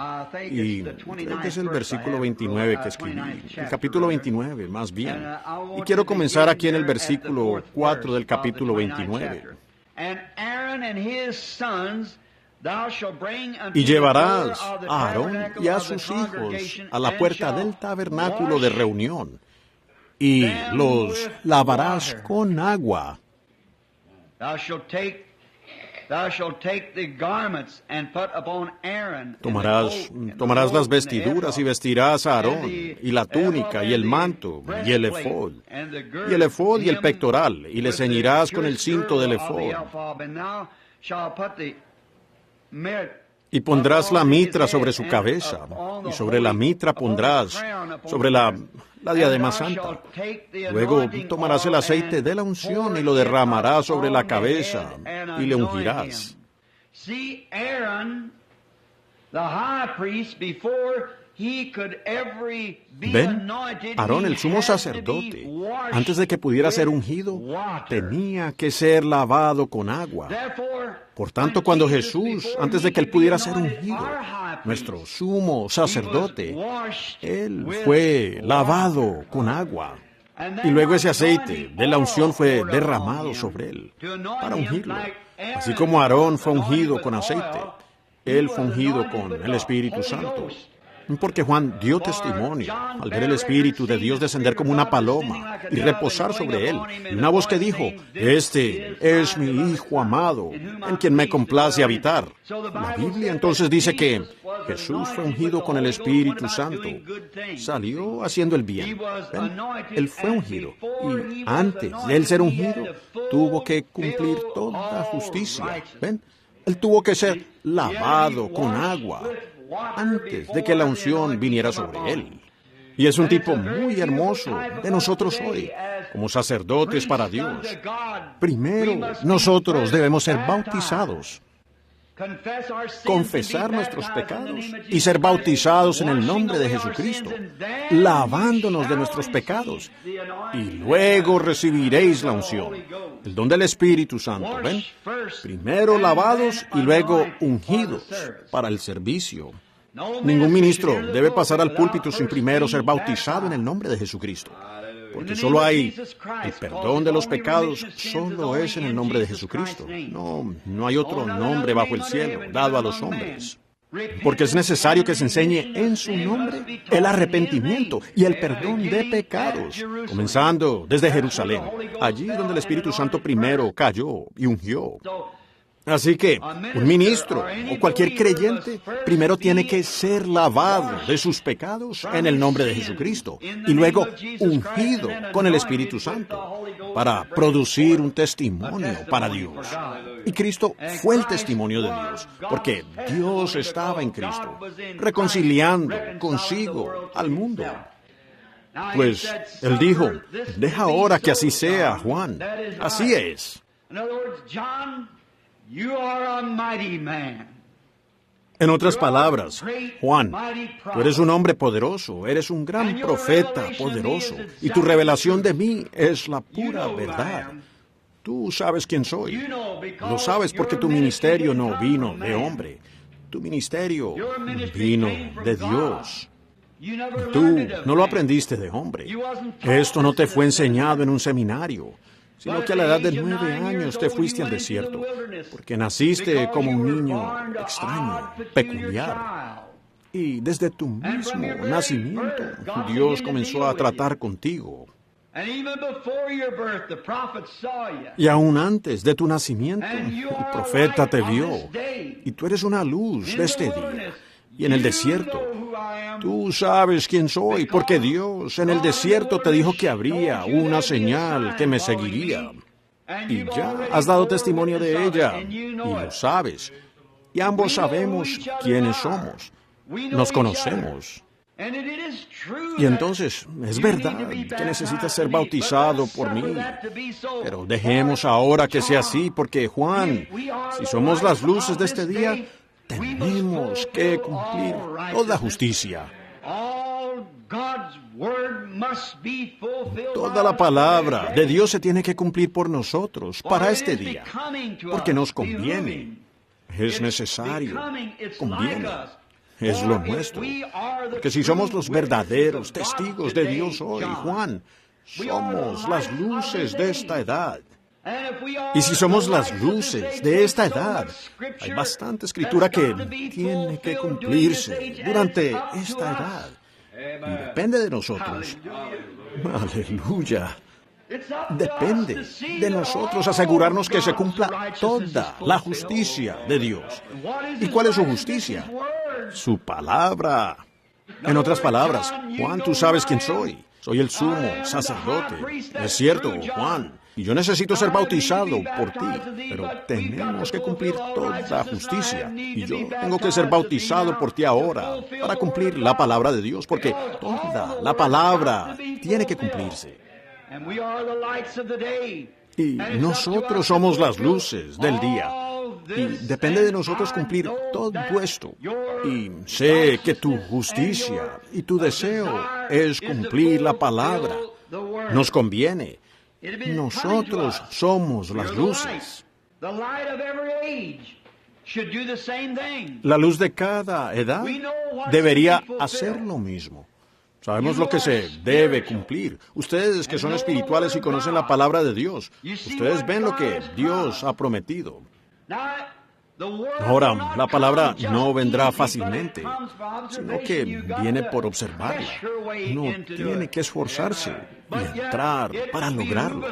Y creo que es el versículo 29 que escribí. El capítulo 29, más bien. Y quiero comenzar aquí en el versículo 4 del capítulo 29. Y llevarás a Aarón y a sus hijos a la puerta del tabernáculo de reunión, y los lavarás con agua. Tomarás las vestiduras y vestirás a Aarón, y la túnica, y el manto, y el efod, y el pectoral, y le ceñirás con el cinto del efod. Y pondrás la mitra sobre su cabeza, y sobre la mitra pondrás, sobre la diadema santa. Luego tomarás el aceite de la unción y lo derramarás sobre la cabeza, y le ungirás. Ven, Aarón, el sumo sacerdote, antes de que pudiera ser ungido, tenía que ser lavado con agua. Por tanto, cuando Jesús, antes de que él pudiera ser ungido, nuestro sumo sacerdote, él fue lavado con agua. Y luego ese aceite de la unción fue derramado sobre él para ungirlo. Así como Aarón fue ungido con aceite, él fue ungido con el Espíritu Santo. Porque Juan dio testimonio al ver el Espíritu de Dios descender como una paloma y reposar sobre él. Y una voz que dijo, este es mi Hijo amado, en quien me complace habitar. La Biblia entonces dice que Jesús fue ungido con el Espíritu Santo. Salió haciendo el bien. ¿Ven? Él fue ungido. Y antes de él ser ungido, tuvo que cumplir toda justicia. ¿Ven? Él tuvo que ser lavado con agua antes de que la unción viniera sobre él. Y es un tipo muy hermoso de nosotros hoy, como sacerdotes para Dios. Primero, nosotros debemos ser bautizados, confesar nuestros pecados y ser bautizados en el nombre de Jesucristo, lavándonos de nuestros pecados. Y luego recibiréis la unción, el don del Espíritu Santo. ¿Ven? Primero lavados y luego ungidos para el servicio. Ningún ministro debe pasar al púlpito sin primero ser bautizado en el nombre de Jesucristo. Porque solo hay el perdón de los pecados, solo es en el nombre de Jesucristo. No hay otro nombre bajo el cielo dado a los hombres. Porque es necesario que se enseñe en su nombre el arrepentimiento y el perdón de pecados, comenzando desde Jerusalén, allí donde el Espíritu Santo primero cayó y ungió. Así que un ministro o cualquier creyente primero tiene que ser lavado de sus pecados en el nombre de Jesucristo y luego ungido con el Espíritu Santo para producir un testimonio para Dios. Y Cristo fue el testimonio de Dios, porque Dios estaba en Cristo, reconciliando consigo al mundo. Pues Él dijo, deja ahora que así sea, Juan. Así es. En otras palabras, Juan, tú eres un hombre poderoso, eres un gran profeta poderoso, y tu revelación de mí es la pura verdad. Tú sabes quién soy. Lo sabes porque tu ministerio no vino de hombre. Tu ministerio vino de Dios. Tú no lo aprendiste de hombre. Esto no te fue enseñado en un seminario, sino que a la edad de 9 años te fuiste al desierto, porque naciste como un niño extraño, peculiar. Y desde tu mismo nacimiento, Dios comenzó a tratar contigo. Y aún antes de tu nacimiento, el profeta te vio, y tú eres una luz de este día. Y en el desierto, tú sabes quién soy, porque Dios en el desierto te dijo que habría una señal que me seguiría. Y ya has dado testimonio de ella, y lo sabes. Y ambos sabemos quiénes somos. Nos conocemos. Y entonces, es verdad que necesitas ser bautizado por mí. Pero dejemos ahora que sea así, porque Juan, si somos las luces de este día, tenemos que cumplir toda justicia. Toda la palabra de Dios se tiene que cumplir por nosotros para este día, porque nos conviene, es necesario, conviene, es lo nuestro. Porque si somos los verdaderos testigos de Dios hoy, Juan, somos las luces de esta edad. Y si somos las luces de esta edad, hay bastante escritura que tiene que cumplirse durante esta edad. Y depende de nosotros. Aleluya. Depende de nosotros asegurarnos que se cumpla toda la justicia de Dios. ¿Y cuál es su justicia? Su palabra. En otras palabras, Juan, tú sabes quién soy. Soy el sumo sacerdote. Es cierto, Juan. Y yo necesito ser bautizado por ti, pero tenemos que cumplir toda la justicia. Y yo tengo que ser bautizado por ti ahora para cumplir la palabra de Dios, porque toda la palabra tiene que cumplirse. Y nosotros somos las luces del día. Y depende de nosotros cumplir todo esto. Y sé que tu justicia y tu deseo es cumplir la palabra. Nos conviene. Nosotros somos las luces. La luz de cada edad debería hacer lo mismo. Sabemos lo que se debe cumplir. Ustedes que son espirituales y conocen la palabra de Dios, ustedes ven lo que Dios ha prometido. Ahora, la palabra no vendrá fácilmente, sino que viene por observarla. Uno tiene que esforzarse y entrar para lograrlo.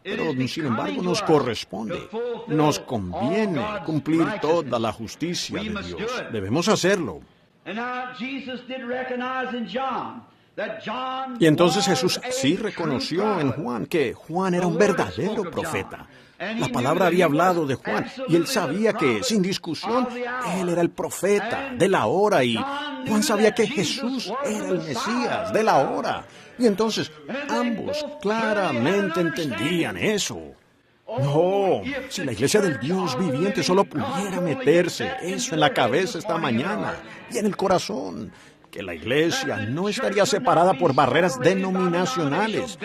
Pero, sin embargo, nos corresponde, nos conviene cumplir toda la justicia de Dios. Debemos hacerlo. Y entonces Jesús sí reconoció en Juan que Juan era un verdadero profeta. La palabra había hablado de Juan y él sabía que, sin discusión, él era el profeta de la hora y Juan sabía que Jesús era el Mesías de la hora. Y entonces ambos claramente entendían eso. No, si la iglesia del Dios viviente solo pudiera meterse eso en la cabeza esta mañana y en el corazón, que la iglesia no estaría separada por barreras denominacionales,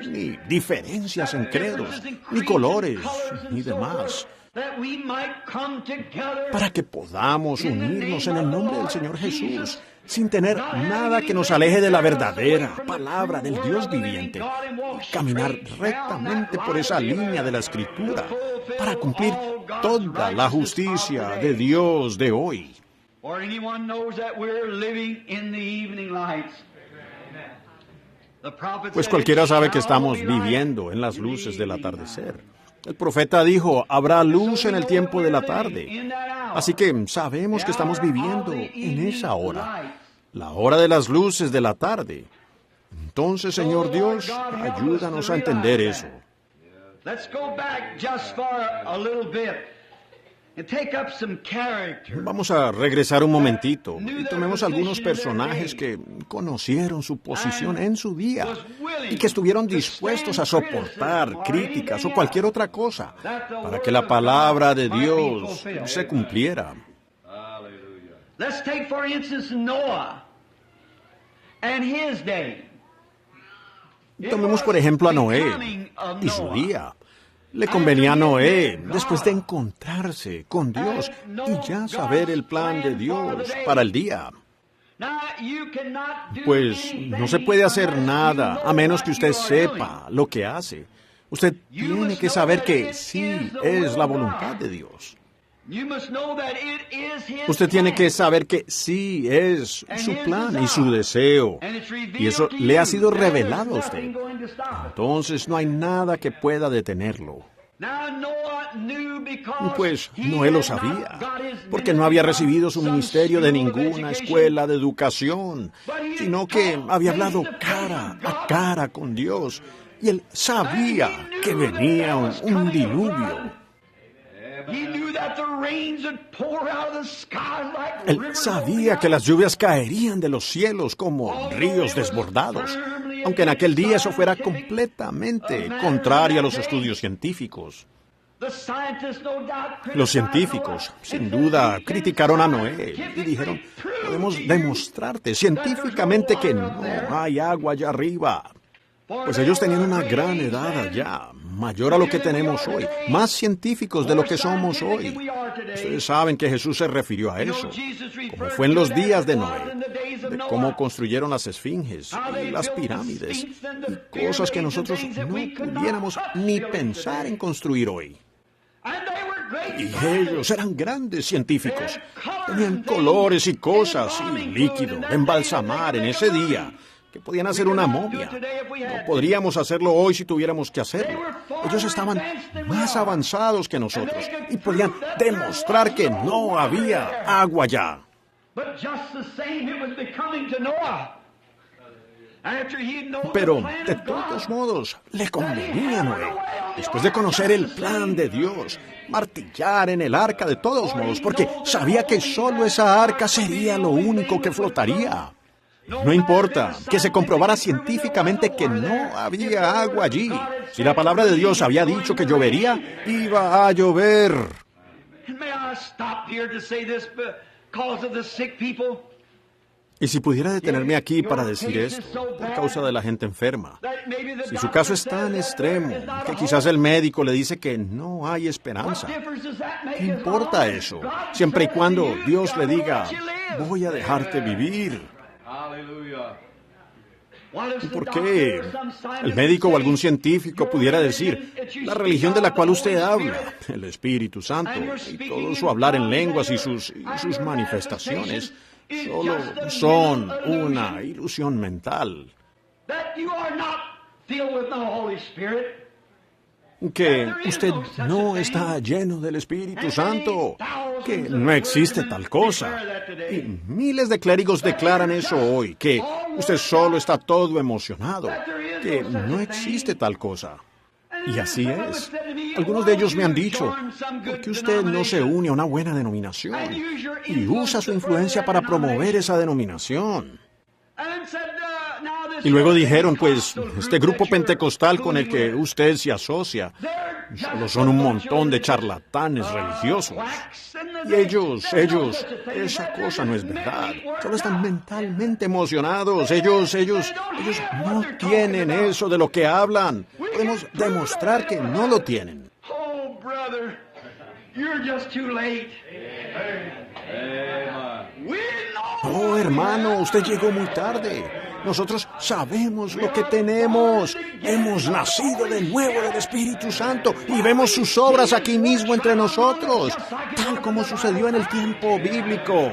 ni diferencias en credos, ni colores, ni demás, para que podamos unirnos en el nombre del Señor Jesús, sin tener nada que nos aleje de la verdadera palabra del Dios viviente, y caminar rectamente por esa línea de la Escritura, para cumplir toda la justicia de Dios de hoy. Pues cualquiera sabe que estamos viviendo en las luces del atardecer. El profeta dijo, habrá luz en el tiempo de la tarde. Así que sabemos que estamos viviendo en esa hora, la hora de las luces de la tarde. Entonces, Señor Dios, ayúdanos a entender eso. Vamos a regresar un momentito y tomemos algunos personajes que conocieron su posición en su día y que estuvieron dispuestos a soportar críticas o cualquier otra cosa para que la palabra de Dios se cumpliera. Tomemos por ejemplo a Noé y su día. Le convenía a Noé, después de encontrarse con Dios y ya saber el plan de Dios para el día. Pues no se puede hacer nada a menos que usted sepa lo que hace. Usted tiene que saber que sí es la voluntad de Dios. Usted tiene que saber que sí es su plan y su deseo. Y eso le ha sido revelado a usted. Entonces no hay nada que pueda detenerlo. Pues Noé lo sabía, porque no había recibido su ministerio de ninguna escuela de educación, sino que había hablado cara a cara con Dios. Y él sabía que venía un diluvio. Él sabía que las lluvias caerían de los cielos como ríos desbordados, aunque en aquel día eso fuera completamente contrario a los estudios científicos. Los científicos, sin duda, criticaron a Noé y dijeron, podemos demostrarte científicamente que no hay agua allá arriba. Pues ellos tenían una gran edad allá, mayor a lo que tenemos hoy, más científicos de lo que somos hoy. Ustedes saben que Jesús se refirió a eso, como fue en los días de Noé, de cómo construyeron las esfinges y las pirámides, y cosas que nosotros no pudiéramos ni pensar en construir hoy. Y ellos eran grandes científicos, tenían colores y cosas y líquido de embalsamar en ese día, que podían hacer una momia. No podríamos hacerlo hoy si tuviéramos que hacerlo. Ellos estaban más avanzados que nosotros y podían demostrar que no había agua ya. Pero, de todos modos, le convenía a Noé, después de conocer el plan de Dios, martillar en el arca de todos modos, porque sabía que solo esa arca sería lo único que flotaría. No importa que se comprobara científicamente que no había agua allí. Si la palabra de Dios había dicho que llovería, iba a llover. Y si pudiera detenerme aquí para decir esto, por causa de la gente enferma. Si su caso es tan extremo que quizás el médico le dice que no hay esperanza, ¿qué importa eso? Siempre y cuando Dios le diga, voy a dejarte vivir. ¿Y por qué el médico o algún científico pudiera decir, la religión de la cual usted habla, el Espíritu Santo, y todo su hablar en lenguas y sus manifestaciones, solo son una ilusión mental? Que usted no está lleno del Espíritu Santo, que no existe tal cosa. Y miles de clérigos declaran eso hoy, que usted solo está todo emocionado, que no existe tal cosa. Y así es. Algunos de ellos me han dicho, ¿por qué usted no se une a una buena denominación y usa su influencia para promover esa denominación? Y luego dijeron, pues, este grupo pentecostal con el que usted se asocia, solo son un montón de charlatanes religiosos. Y ellos, esa cosa no es verdad. Solo están mentalmente emocionados. Ellos no tienen eso de lo que hablan. Podemos demostrar que no lo tienen. Oh, brother, you're just too late. Oh, hermano, usted llegó muy tarde. Nosotros sabemos lo que tenemos. Hemos nacido de nuevo del Espíritu Santo y vemos sus obras aquí mismo entre nosotros, tal como sucedió en el tiempo bíblico.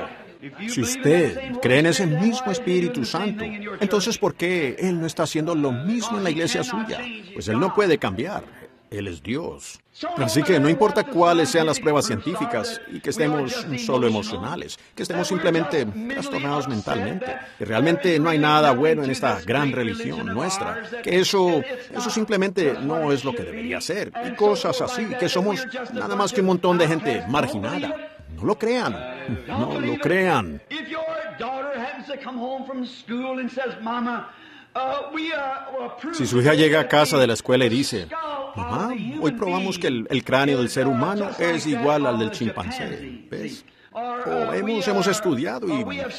Si usted cree en ese mismo Espíritu Santo, entonces ¿por qué Él no está haciendo lo mismo en la iglesia suya? Pues Él no puede cambiar. Él es Dios. Así que no importa cuáles sean las pruebas científicas y que estemos solo emocionales, que estemos simplemente trastornados mentalmente, que realmente no hay nada bueno en esta gran religión nuestra, que eso simplemente no es lo que debería ser, y cosas así, que somos nada más que un montón de gente marginada. No lo crean, no lo crean. Si su hija llega a casa de la escuela y dice, mamá, hoy probamos que el cráneo del ser humano es igual al del chimpancé, ¿ves? O hemos estudiado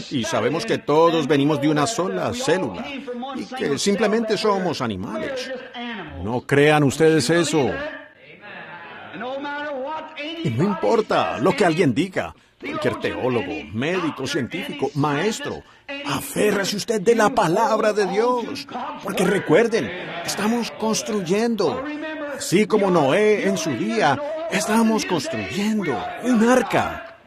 y sabemos que todos venimos de una sola célula y que simplemente somos animales. No crean ustedes eso. Y no importa lo que alguien diga, cualquier teólogo, médico, científico, maestro, aférrese usted de la palabra de Dios, porque recuerden, estamos construyendo, así como Noé en su día, estamos construyendo un arca.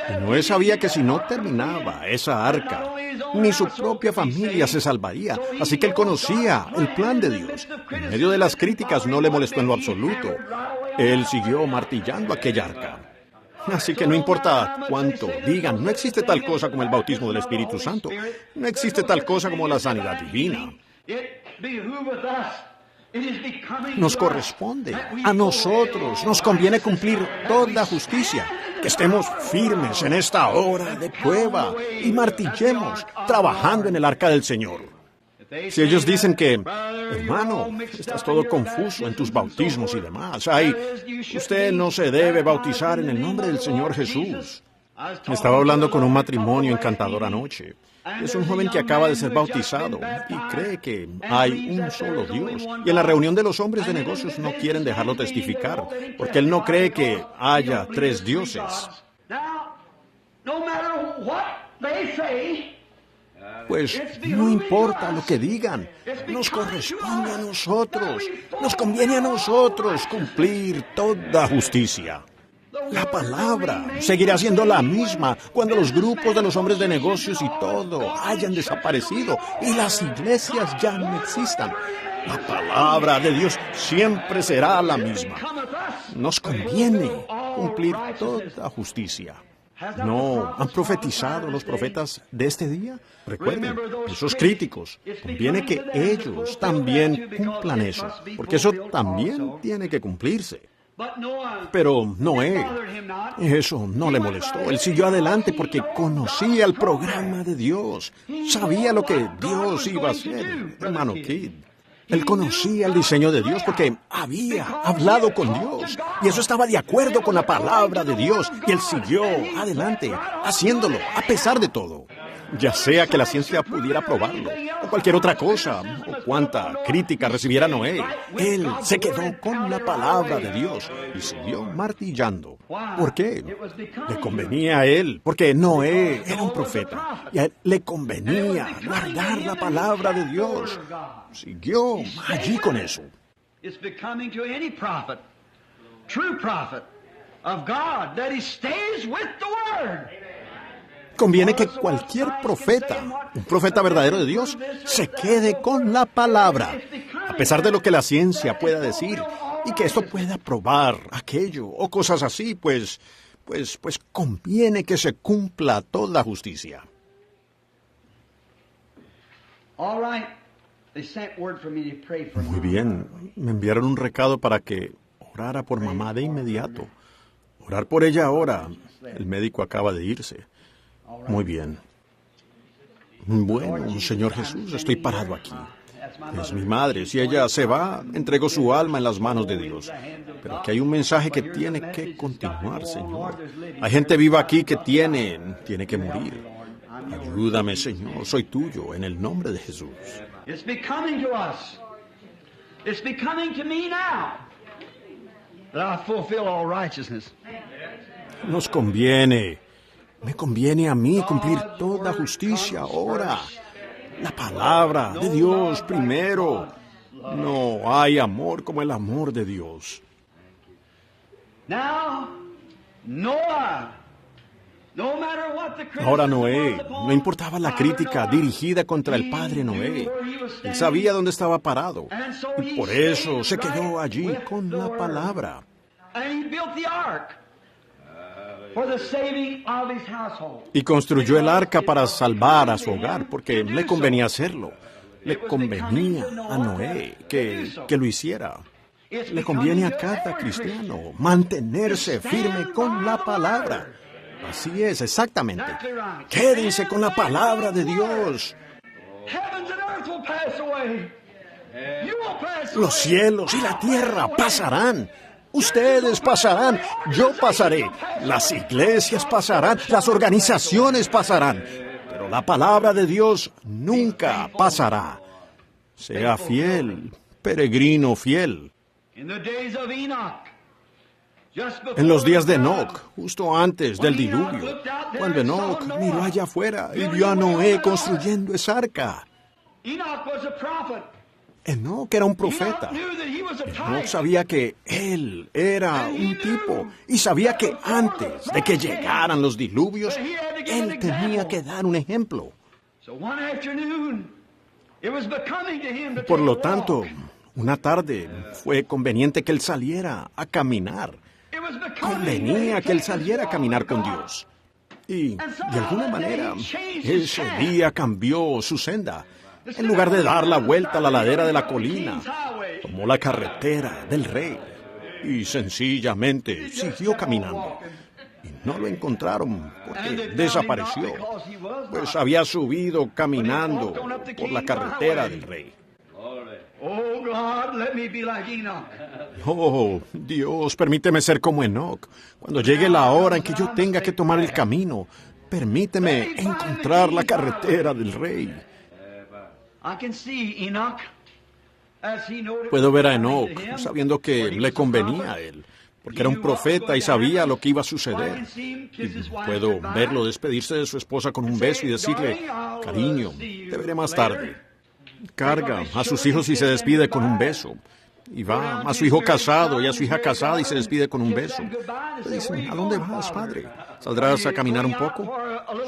Y Noé sabía que si no terminaba esa arca, ni su propia familia se salvaría. Así que él conocía el plan de Dios. En medio de las críticas no le molestó en lo absoluto. Él siguió martillando aquella arca. Así que no importa cuánto digan, no existe tal cosa como el bautismo del Espíritu Santo. No existe tal cosa como la sanidad divina. Nos corresponde, a nosotros, nos conviene cumplir toda justicia, que estemos firmes en esta hora de prueba y martillemos, trabajando en el arca del Señor. Si ellos dicen que, hermano, estás todo confuso en tus bautismos y demás, usted no se debe bautizar en el nombre del Señor Jesús. Estaba hablando con un matrimonio encantador anoche. Es un joven que acaba de ser bautizado y cree que hay un solo Dios. Y en la reunión de los hombres de negocios no quieren dejarlo testificar, porque él no cree que haya tres dioses. Pues no importa lo que digan, nos corresponde a nosotros, nos conviene a nosotros cumplir toda justicia. La palabra seguirá siendo la misma cuando los grupos de los hombres de negocios y todo hayan desaparecido y las iglesias ya no existan. La palabra de Dios siempre será la misma. Nos conviene cumplir toda justicia. ¿No han profetizado los profetas de este día? Recuerden, esos críticos, conviene que ellos también cumplan eso, porque eso también tiene que cumplirse. Pero Noé, eso no le molestó. Él siguió adelante porque conocía el programa de Dios. Sabía lo que Dios iba a hacer, hermano Kidd. Él conocía el diseño de Dios porque había hablado con Dios. Y eso estaba de acuerdo con la palabra de Dios. Y él siguió adelante, haciéndolo, a pesar de todo. Ya sea que la ciencia pudiera probarlo, o cualquier otra cosa, o cuánta crítica recibiera Noé, él se quedó con la palabra de Dios y siguió martillando. ¿Por qué? Le convenía a él, porque Noé era un profeta, y a él le convenía guardar la palabra de Dios. Siguió allí con eso. It's becoming to any prophet, true prophet of God, that he stays with the word. Conviene que cualquier profeta, un profeta verdadero de Dios, se quede con la palabra, a pesar de lo que la ciencia pueda decir, y que esto pueda probar aquello, o cosas así, pues conviene que se cumpla toda justicia. Muy bien, me enviaron un recado para que orara por mamá de inmediato. Orar por ella ahora. El médico acaba de irse. Muy bien. Bueno, Señor Jesús, estoy parado aquí. Es mi madre. Si ella se va, entrego su alma en las manos de Dios. Pero aquí hay un mensaje que tiene que continuar, Señor. Hay gente viva aquí que tiene que morir. Ayúdame, Señor. Soy tuyo, en el nombre de Jesús. It's becoming to us. It's becoming to me now that I fulfill all righteousness. Nos conviene. Me conviene a mí cumplir toda justicia ahora. La palabra de Dios primero. No hay amor como el amor de Dios. Now, Noah, no matter what the Ahora Noé, no importaba la crítica dirigida contra el padre Noé. Él sabía dónde estaba parado. Y por eso se quedó allí con la palabra. And he built the ark for the saving of his household. Y construyó el arca para salvar a su hogar, porque le convenía hacerlo. Le convenía a Noé que lo hiciera. Le conviene a cada cristiano mantenerse firme con la palabra. Así es, exactamente. Quédense con la palabra de Dios. Heavens and earth will pass away. You will pass away. Los cielos y la tierra pasarán. Ustedes pasarán, yo pasaré, las iglesias pasarán, las organizaciones pasarán, pero la palabra de Dios nunca pasará. Sea fiel, peregrino fiel. En los días de Enoc, justo antes del diluvio, cuando Enoc miró allá afuera y vio a Noé construyendo esa arca. Enoc era un profeta. Enoc sabía que él era un tipo y sabía que antes de que llegaran los diluvios, él tenía que dar un ejemplo. Por lo tanto, una tarde fue conveniente que él saliera a caminar. Convenía que él saliera a caminar con Dios. Y, de alguna manera, ese día cambió su senda. En lugar de dar la vuelta a la ladera de la colina, tomó la carretera del rey y sencillamente siguió caminando. Y no lo encontraron porque desapareció, pues había subido caminando por la carretera del rey. Oh, Dios, permíteme ser como Enoc. Cuando llegue la hora en que yo tenga que tomar el camino, permíteme encontrar la carretera del rey. Puedo ver a Enoc sabiendo que le convenía a él, porque era un profeta y sabía lo que iba a suceder. Y puedo verlo despedirse de su esposa con un beso y decirle, cariño, te veré más tarde. Carga a sus hijos y se despide con un beso. Y va a su hijo casado y a su hija casada y se despide con un beso. Le dicen, ¿a dónde vas, padre? ¿Saldrás a caminar un poco?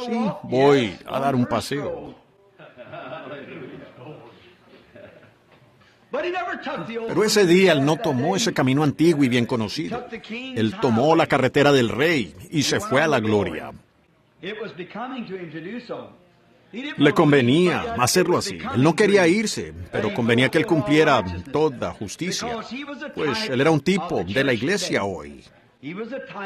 Sí, voy a dar un paseo. Pero ese día él no tomó ese camino antiguo y bien conocido. Él tomó la carretera del Rey y se fue a la gloria. Le convenía hacerlo así. Él no quería irse, pero convenía que él cumpliera toda justicia, pues él era un tipo de la iglesia hoy.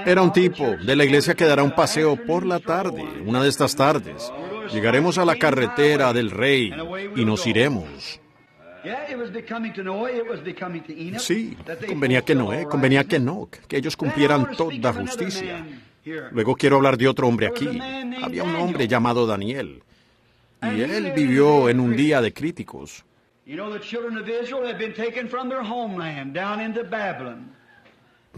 Era un tipo de la iglesia que dará un paseo por la tarde, una de estas tardes. Llegaremos a la carretera del Rey y nos iremos. Sí, convenía que Noé, convenía que Enoc, que ellos cumplieran toda justicia. Luego quiero hablar de otro hombre aquí. Había un hombre llamado Daniel, y él vivió en un día de críticos.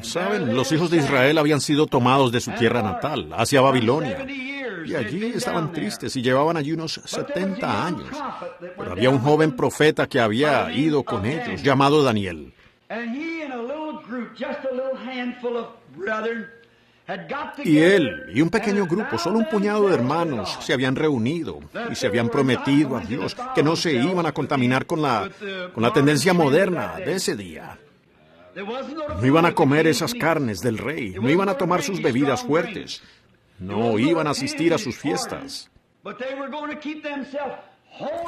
Saben, los hijos de Israel habían sido tomados de su tierra natal, hacia Babilonia. Y allí estaban tristes y llevaban allí unos 70 años. Pero había un joven profeta que había ido con ellos, llamado Daniel. Y él y un pequeño grupo, solo un puñado de hermanos, se habían reunido y se habían prometido a Dios que no se iban a contaminar con la tendencia moderna de ese día. No iban a comer esas carnes del rey, no iban a tomar sus bebidas fuertes, no iban a asistir a sus fiestas,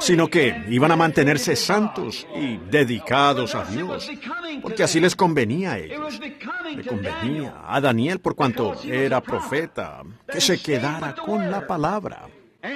sino que iban a mantenerse santos y dedicados a Dios, porque así les convenía a ellos. Le convenía a Daniel, por cuanto era profeta, que se quedara con la palabra.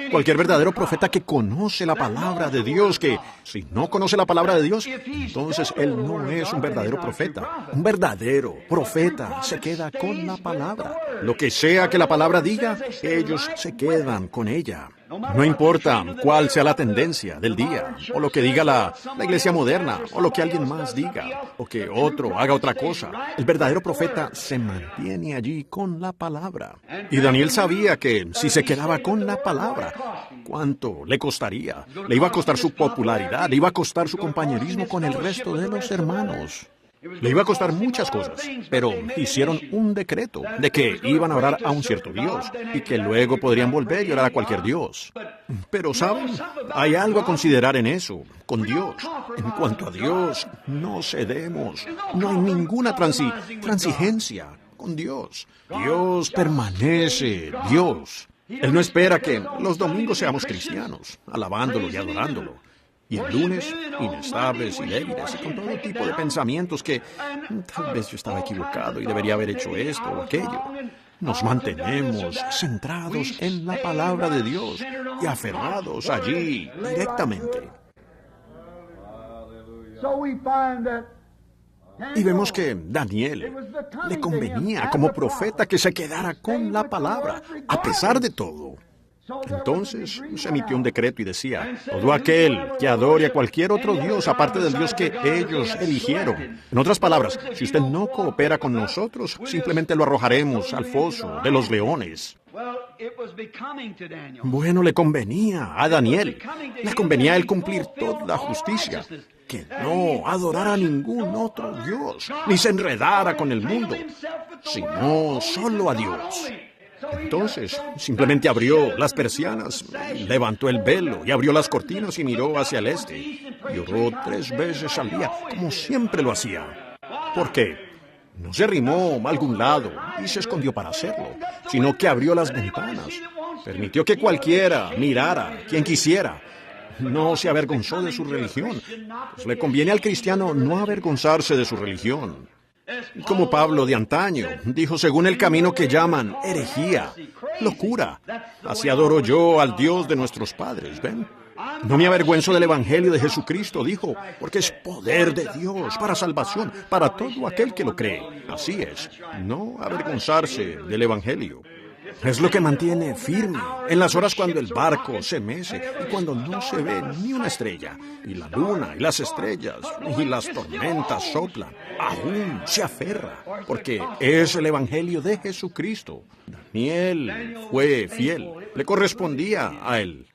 Cualquier verdadero profeta que conoce la palabra de Dios, que si no conoce la palabra de Dios, entonces él no es un verdadero profeta. Un verdadero profeta se queda con la palabra. Lo que sea que la palabra diga, ellos se quedan con ella. No importa cuál sea la tendencia del día, o lo que diga la iglesia moderna, o lo que alguien más diga, o que otro haga otra cosa. El verdadero profeta se mantiene allí con la palabra. Y Daniel sabía que si se quedaba con la palabra, ¿cuánto le costaría? Le iba a costar su popularidad, le iba a costar su compañerismo con el resto de los hermanos. Le iba a costar muchas cosas, pero hicieron un decreto de que iban a orar a un cierto Dios y que luego podrían volver y orar a cualquier Dios. Pero, ¿saben? Hay algo a considerar en eso, con Dios. En cuanto a Dios, no cedemos. No hay ninguna transigencia con Dios. Dios permanece Dios. Él no espera que los domingos seamos cristianos, alabándolo y adorándolo. Y el lunes, inestables y débiles, y con todo tipo de pensamientos que tal vez yo estaba equivocado y debería haber hecho esto o aquello. Nos mantenemos centrados en la palabra de Dios y aferrados allí directamente. Y vemos que Daniel le convenía como profeta que se quedara con la palabra, a pesar de todo. Entonces se emitió un decreto y decía: todo aquel que adore a cualquier otro Dios aparte del Dios que ellos eligieron. En otras palabras, si usted no coopera con nosotros, simplemente lo arrojaremos al foso de los leones. Bueno, le convenía a Daniel, le convenía a él cumplir toda justicia, que no adorara a ningún otro Dios, ni se enredara con el mundo, sino solo a Dios. Entonces, simplemente abrió las persianas, levantó el velo y abrió las cortinas y miró hacia el este. Y oró 3 veces al día, como siempre lo hacía. ¿Por qué? No se arrimó a algún lado y se escondió para hacerlo, sino que abrió las ventanas. Permitió que cualquiera mirara, quien quisiera. No se avergonzó de su religión. Pues le conviene al cristiano no avergonzarse de su religión. Como Pablo de antaño dijo, según el camino que llaman herejía, locura. Así adoro yo al Dios de nuestros padres, ¿ven? No me avergüenzo del Evangelio de Jesucristo, dijo, porque es poder de Dios para salvación, para todo aquel que lo cree. Así es, no avergonzarse del Evangelio. Es lo que mantiene firme en las horas cuando el barco se mece y cuando no se ve ni una estrella, y la luna y las estrellas y las tormentas soplan. Aún se aferra, porque es el Evangelio de Jesucristo. Daniel fue fiel, le correspondía a él.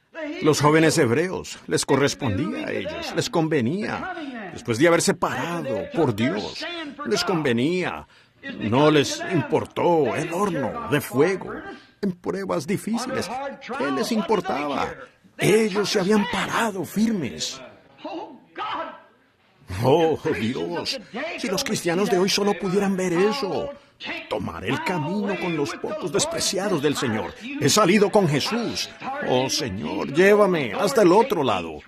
Los jóvenes hebreos les correspondía a ellos, les convenía. Después de haberse parado por Dios, les convenía. No les importó el horno de fuego en pruebas difíciles. ¿Qué les importaba? Ellos se habían parado firmes. Oh, Dios, si los cristianos de hoy solo pudieran ver eso. Tomar el camino con los pocos despreciados del Señor. He salido con Jesús. Oh, Señor, llévame hasta el otro lado.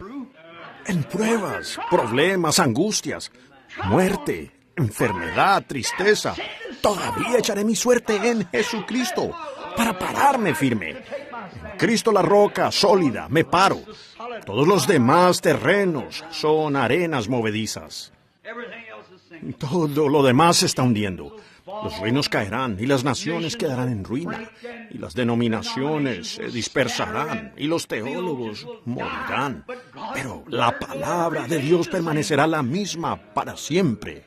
En pruebas, problemas, angustias, muerte, enfermedad, tristeza, todavía echaré mi suerte en Jesucristo para pararme firme. En Cristo la roca sólida, me paro. Todos los demás terrenos son arenas movedizas. Todo lo demás se está hundiendo. Los reinos caerán y las naciones quedarán en ruina, y las denominaciones se dispersarán y los teólogos morirán. Pero la palabra de Dios permanecerá la misma para siempre.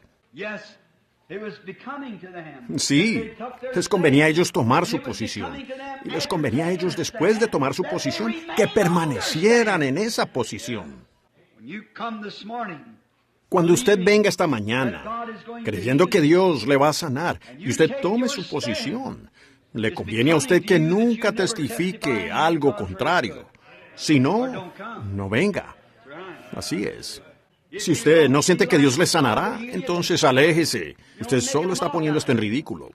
Sí, les convenía a ellos tomar su posición, y les convenía a ellos después de tomar su posición que permanecieran en esa posición. Cuando usted venga esta mañana, creyendo que Dios le va a sanar, y usted tome su posición, le conviene a usted que nunca testifique algo contrario. Si no, no venga. Así es. Si usted no siente que Dios le sanará, entonces aléjese. Usted solo está poniendo esto en ridículo.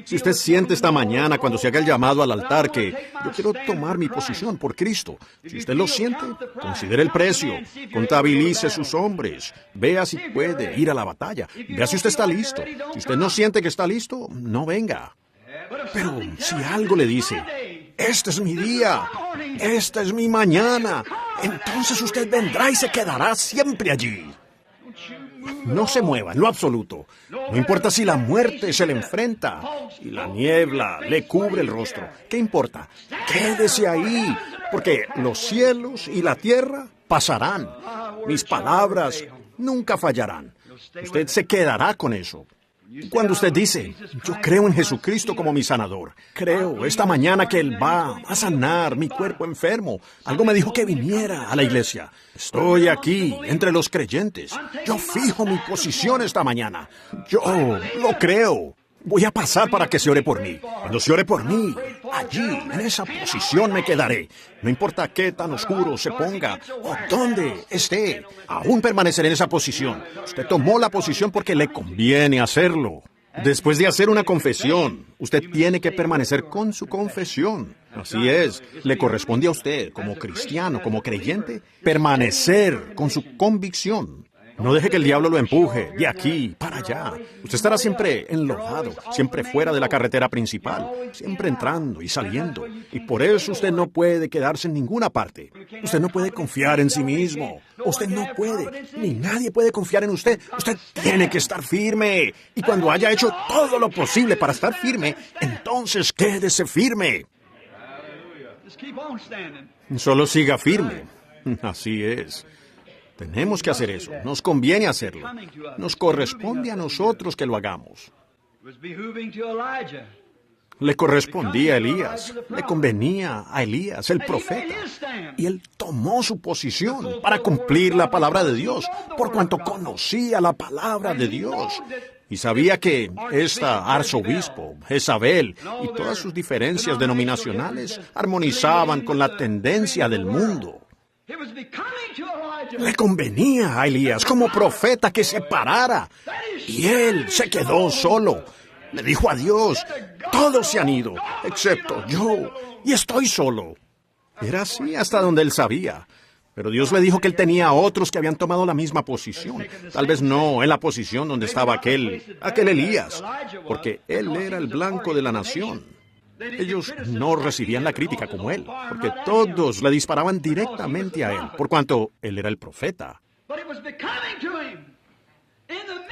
Si usted siente esta mañana cuando se haga el llamado al altar que yo quiero tomar mi posición por Cristo, si usted lo siente, considere el precio, contabilice sus hombres, vea si puede ir a la batalla, vea si usted está listo. Si usted no siente que está listo, no venga. Pero si algo le dice, este es mi día, esta es mi mañana, entonces usted vendrá y se quedará siempre allí. No se mueva en lo absoluto. No importa si la muerte se le enfrenta y la niebla le cubre el rostro. ¿Qué importa? Quédese ahí, porque los cielos y la tierra pasarán. Mis palabras nunca fallarán. Usted se quedará con eso. Cuando usted dice, yo creo en Jesucristo como mi sanador, creo esta mañana que Él va a sanar mi cuerpo enfermo. Algo me dijo que viniera a la iglesia. Estoy aquí entre los creyentes. Yo fijo mi posición esta mañana. Yo lo creo. Voy a pasar para que se ore por mí. Cuando se ore por mí, allí, en esa posición me quedaré. No importa qué tan oscuro se ponga o dónde esté, aún permaneceré en esa posición. Usted tomó la posición porque le conviene hacerlo. Después de hacer una confesión, usted tiene que permanecer con su confesión. Así es, le corresponde a usted, como cristiano, como creyente, permanecer con su convicción. No deje que el diablo lo empuje de aquí para allá. Usted estará siempre enlodado, siempre fuera de la carretera principal, siempre entrando y saliendo. Y por eso usted no puede quedarse en ninguna parte. Usted no puede confiar en sí mismo. Usted no puede, ni nadie puede confiar en usted. Usted tiene que estar firme. Y cuando haya hecho todo lo posible para estar firme, entonces quédese firme. Solo siga firme. Así es. Tenemos que hacer eso. Nos conviene hacerlo. Nos corresponde a nosotros que lo hagamos. Le correspondía a Elías. Le convenía a Elías, el profeta. Y él tomó su posición para cumplir la palabra de Dios, por cuanto conocía la palabra de Dios. Y sabía que arzobispo, Jezabel y todas sus diferencias denominacionales armonizaban con la tendencia del mundo. Le convenía a Elías como profeta que se parara. Y él se quedó solo. Le dijo a Dios, todos se han ido, excepto yo, y estoy solo. Era así hasta donde él sabía. Pero Dios le dijo que él tenía a otros que habían tomado la misma posición. Tal vez no en la posición donde estaba aquel Elías, porque él era el blanco de la nación. Ellos no recibían la crítica como él, porque todos le disparaban directamente a él, por cuanto él era el profeta.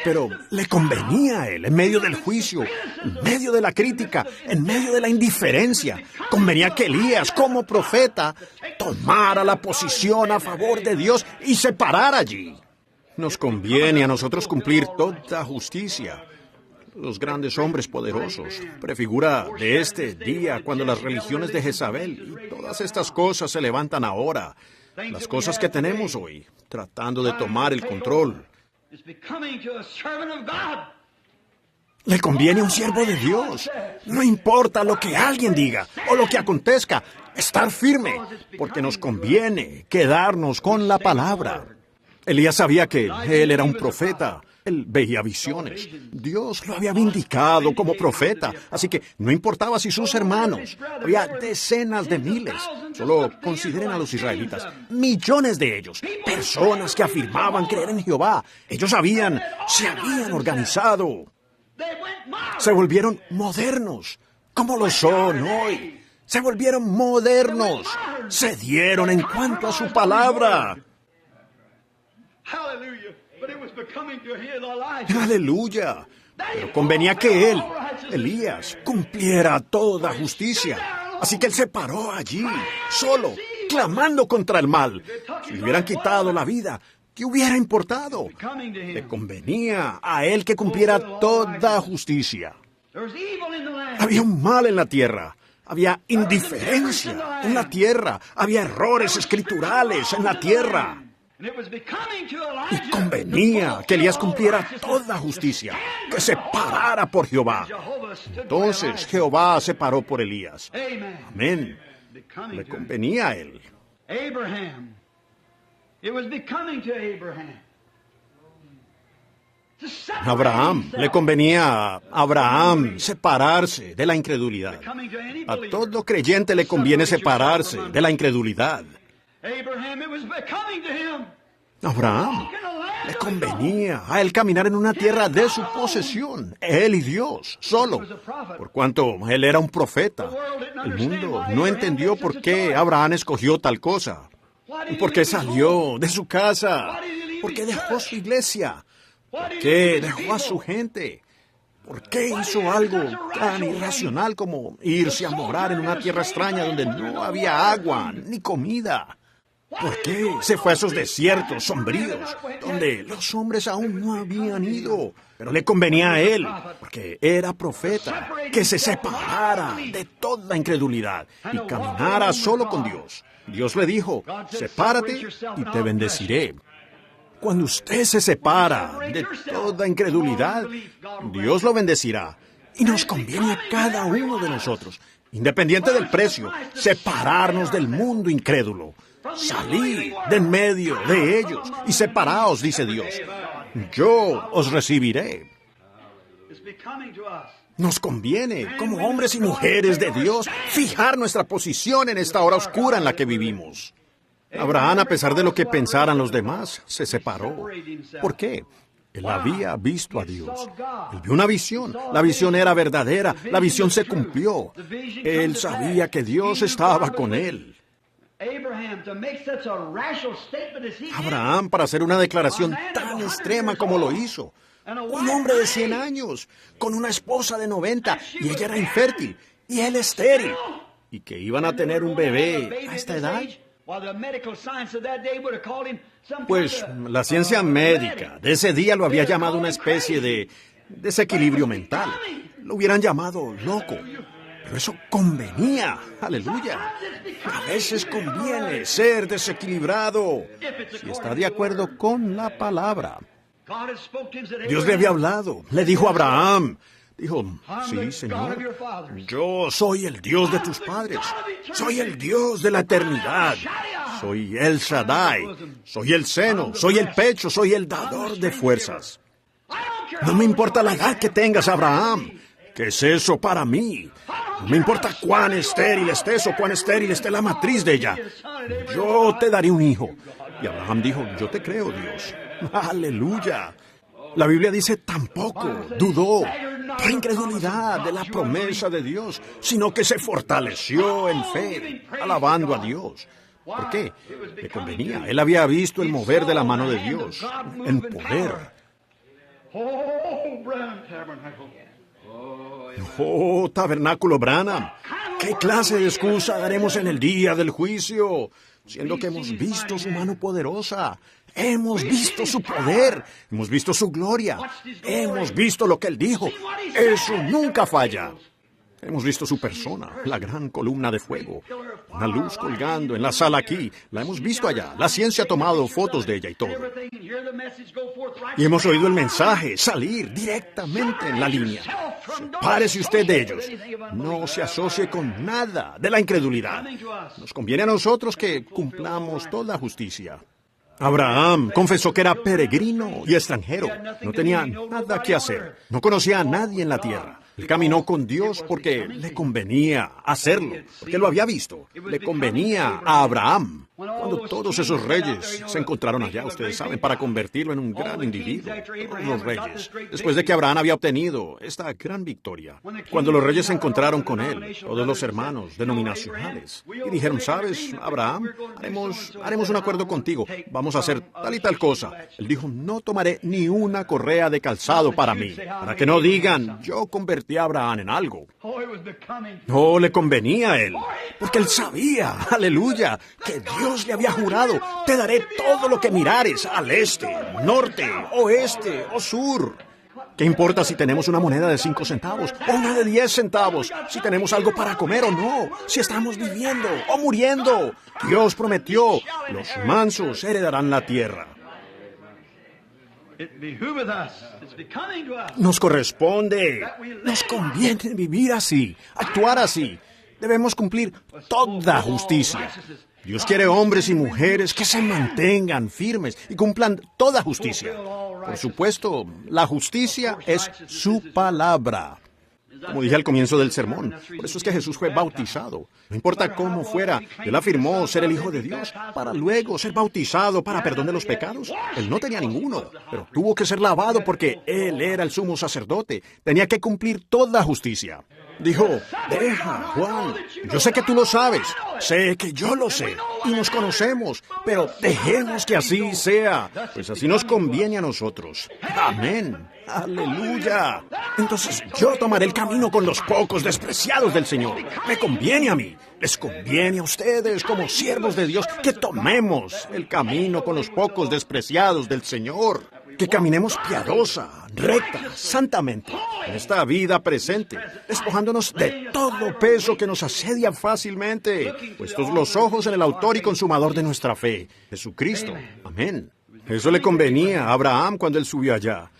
Pero le convenía a él, en medio del juicio, en medio de la crítica, en medio de la indiferencia. Convenía que Elías, como profeta, tomara la posición a favor de Dios y se parara allí. Nos conviene a nosotros cumplir toda justicia. Los grandes hombres poderosos, prefigura de este día cuando las religiones de Jezabel y todas estas cosas se levantan ahora. Las cosas que tenemos hoy, tratando de tomar el control. Le conviene a un siervo de Dios. No importa lo que alguien diga o lo que acontezca, estar firme, porque nos conviene quedarnos con la palabra. Elías sabía que él era un profeta. Él veía visiones. Dios lo había vindicado como profeta. Así que no importaba si sus hermanos, había decenas de miles. Solo consideren a los israelitas. Millones de ellos. Personas que afirmaban creer en Jehová. Ellos se habían organizado. Se volvieron modernos. Como lo son hoy. Se volvieron modernos. Se dieron en cuanto a su palabra. Aleluya. Pero convenía que él, Elías, cumpliera toda justicia. Así que él se paró allí, solo, clamando contra el mal. Si le hubieran quitado la vida, ¿qué hubiera importado? Le convenía a él que cumpliera toda justicia. Había un mal en la tierra. Había indiferencia en la tierra. Había errores escriturales en la tierra. Y convenía que Elías cumpliera toda justicia, que se parara por Jehová. Entonces Jehová se paró por Elías. Amén. Le convenía a él. Abraham, le convenía a Abraham separarse de la incredulidad. A todo creyente le conviene separarse de la incredulidad. Abraham, le convenía a él caminar en una tierra de su posesión, él y Dios, solo, por cuanto él era un profeta. El mundo no entendió por qué Abraham escogió tal cosa, por qué salió de su casa, por qué dejó su iglesia, por qué dejó a su gente. ¿Por qué hizo algo tan irracional como irse a morar en una tierra extraña donde no había agua ni comida? ¿Por qué se fue a esos desiertos sombríos donde los hombres aún no habían ido? Pero le convenía a él, porque era profeta, que se separara de toda incredulidad y caminara solo con Dios. Dios le dijo, sepárate y te bendeciré. Cuando usted se separa de toda incredulidad, Dios lo bendecirá. Y nos conviene a cada uno de nosotros, independiente del precio, separarnos del mundo incrédulo. Salid de en medio de ellos y separaos, dice Dios. Yo os recibiré. Nos conviene, como hombres y mujeres de Dios, fijar nuestra posición en esta hora oscura en la que vivimos. Abraham, a pesar de lo que pensaran los demás, se separó. ¿Por qué? Él había visto a Dios. Él vio una visión. La visión era verdadera. La visión se cumplió. Él sabía que Dios estaba con él. Abraham, para hacer una declaración tan extrema como lo hizo. Un hombre de 100 años, con una esposa de 90, y ella era infértil, y él estéril. ¿Y que iban a tener un bebé a esta edad? Pues la ciencia médica de ese día lo había llamado una especie de desequilibrio mental. Lo hubieran llamado loco. Pero eso convenía. Aleluya. A veces conviene ser desequilibrado si está de acuerdo con la palabra. Dios le había hablado. Le dijo a Abraham. Dijo, sí, Señor, yo soy el Dios de tus padres, soy el Dios de la eternidad, soy el Shaddai, soy el seno, soy el pecho, soy el dador de fuerzas. No me importa la edad que tengas, Abraham, ¿qué es eso para mí? No me importa cuán estéril estés o cuán estéril esté la matriz de ella, yo te daré un hijo. Y Abraham dijo, yo te creo, Dios. Aleluya. La Biblia dice, tampoco dudó por incredulidad de la promesa de Dios, sino que se fortaleció en fe, alabando a Dios. ¿Por qué? Le convenía. Él había visto el mover de la mano de Dios en poder. Oh, tabernáculo Branham, ¿qué clase de excusa daremos en el día del juicio? Siendo que hemos visto su mano poderosa, hemos visto su poder, hemos visto su gloria, hemos visto lo que Él dijo. Eso nunca falla. Hemos visto su persona, la gran columna de fuego, una luz colgando en la sala aquí. La hemos visto allá. La ciencia ha tomado fotos de ella y todo. Y hemos oído el mensaje salir directamente en la línea. Sepárese usted de ellos. No se asocie con nada de la incredulidad. Nos conviene a nosotros que cumplamos toda justicia. Abraham confesó que era peregrino y extranjero. No tenía nada que hacer. No conocía a nadie en la tierra. Él caminó con Dios porque le convenía hacerlo, porque lo había visto. Le convenía a Abraham. Cuando todos esos reyes se encontraron allá, ustedes saben, para convertirlo en un gran individuo, todos los reyes, después de que Abraham había obtenido esta gran victoria. Cuando los reyes se encontraron con él, todos los hermanos denominacionales, y dijeron, ¿sabes, Abraham? Haremos un acuerdo contigo, vamos a hacer tal y tal cosa. Él dijo, no tomaré ni una correa de calzado para mí, para que no digan, yo convertí a Abraham en algo. No le convenía a él, porque él sabía, aleluya, que Dios le había jurado, te daré todo lo que mirares, al este, norte, oeste o sur. ¿Qué importa si tenemos una moneda de 5 centavos o una de 10 centavos? Si tenemos algo para comer o no, si estamos viviendo o muriendo. Dios prometió, los mansos heredarán la tierra. Nos corresponde, nos conviene vivir así, actuar así. Debemos cumplir toda justicia. Dios quiere hombres y mujeres que se mantengan firmes y cumplan toda justicia. Por supuesto, la justicia es su palabra. Como dije al comienzo del sermón, por eso es que Jesús fue bautizado. No importa cómo fuera, Él afirmó ser el Hijo de Dios para luego ser bautizado para perdón de los pecados. Él no tenía ninguno, pero tuvo que ser lavado porque Él era el sumo sacerdote. Tenía que cumplir toda justicia. Dijo, deja, Juan, yo sé que tú lo sabes, sé que yo lo sé, y nos conocemos, pero dejemos que así sea, pues así nos conviene a nosotros. Amén, aleluya. Entonces yo tomaré el camino con los pocos despreciados del Señor. Me conviene a mí, les conviene a ustedes como siervos de Dios que tomemos el camino con los pocos despreciados del Señor. Que caminemos piadosa, recta, santamente, en esta vida presente, despojándonos de todo peso que nos asedia fácilmente, puestos los ojos en el autor y consumador de nuestra fe, Jesucristo. Amén. Eso le convenía a Abraham cuando él subió allá.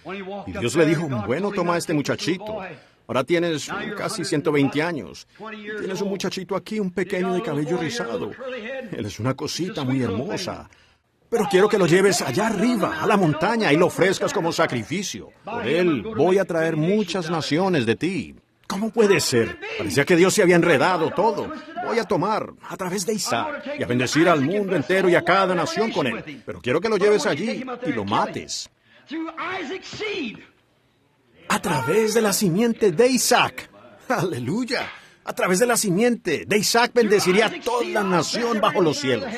Y Dios le dijo, bueno, toma a este muchachito. Ahora tienes casi 120 años. Tienes un muchachito aquí, un pequeño de cabello rizado. Él es una cosita muy hermosa. Pero quiero que lo lleves allá arriba, a la montaña, y lo ofrezcas como sacrificio. Por él voy a traer muchas naciones de ti. ¿Cómo puede ser? Parecía que Dios se había enredado todo. Voy a tomar a través de Isaac y a bendecir al mundo entero y a cada nación con él. Pero quiero que lo lleves allí y lo mates. A través de la simiente de Isaac. Aleluya. A través de la simiente de Isaac bendeciría a toda nación bajo los cielos.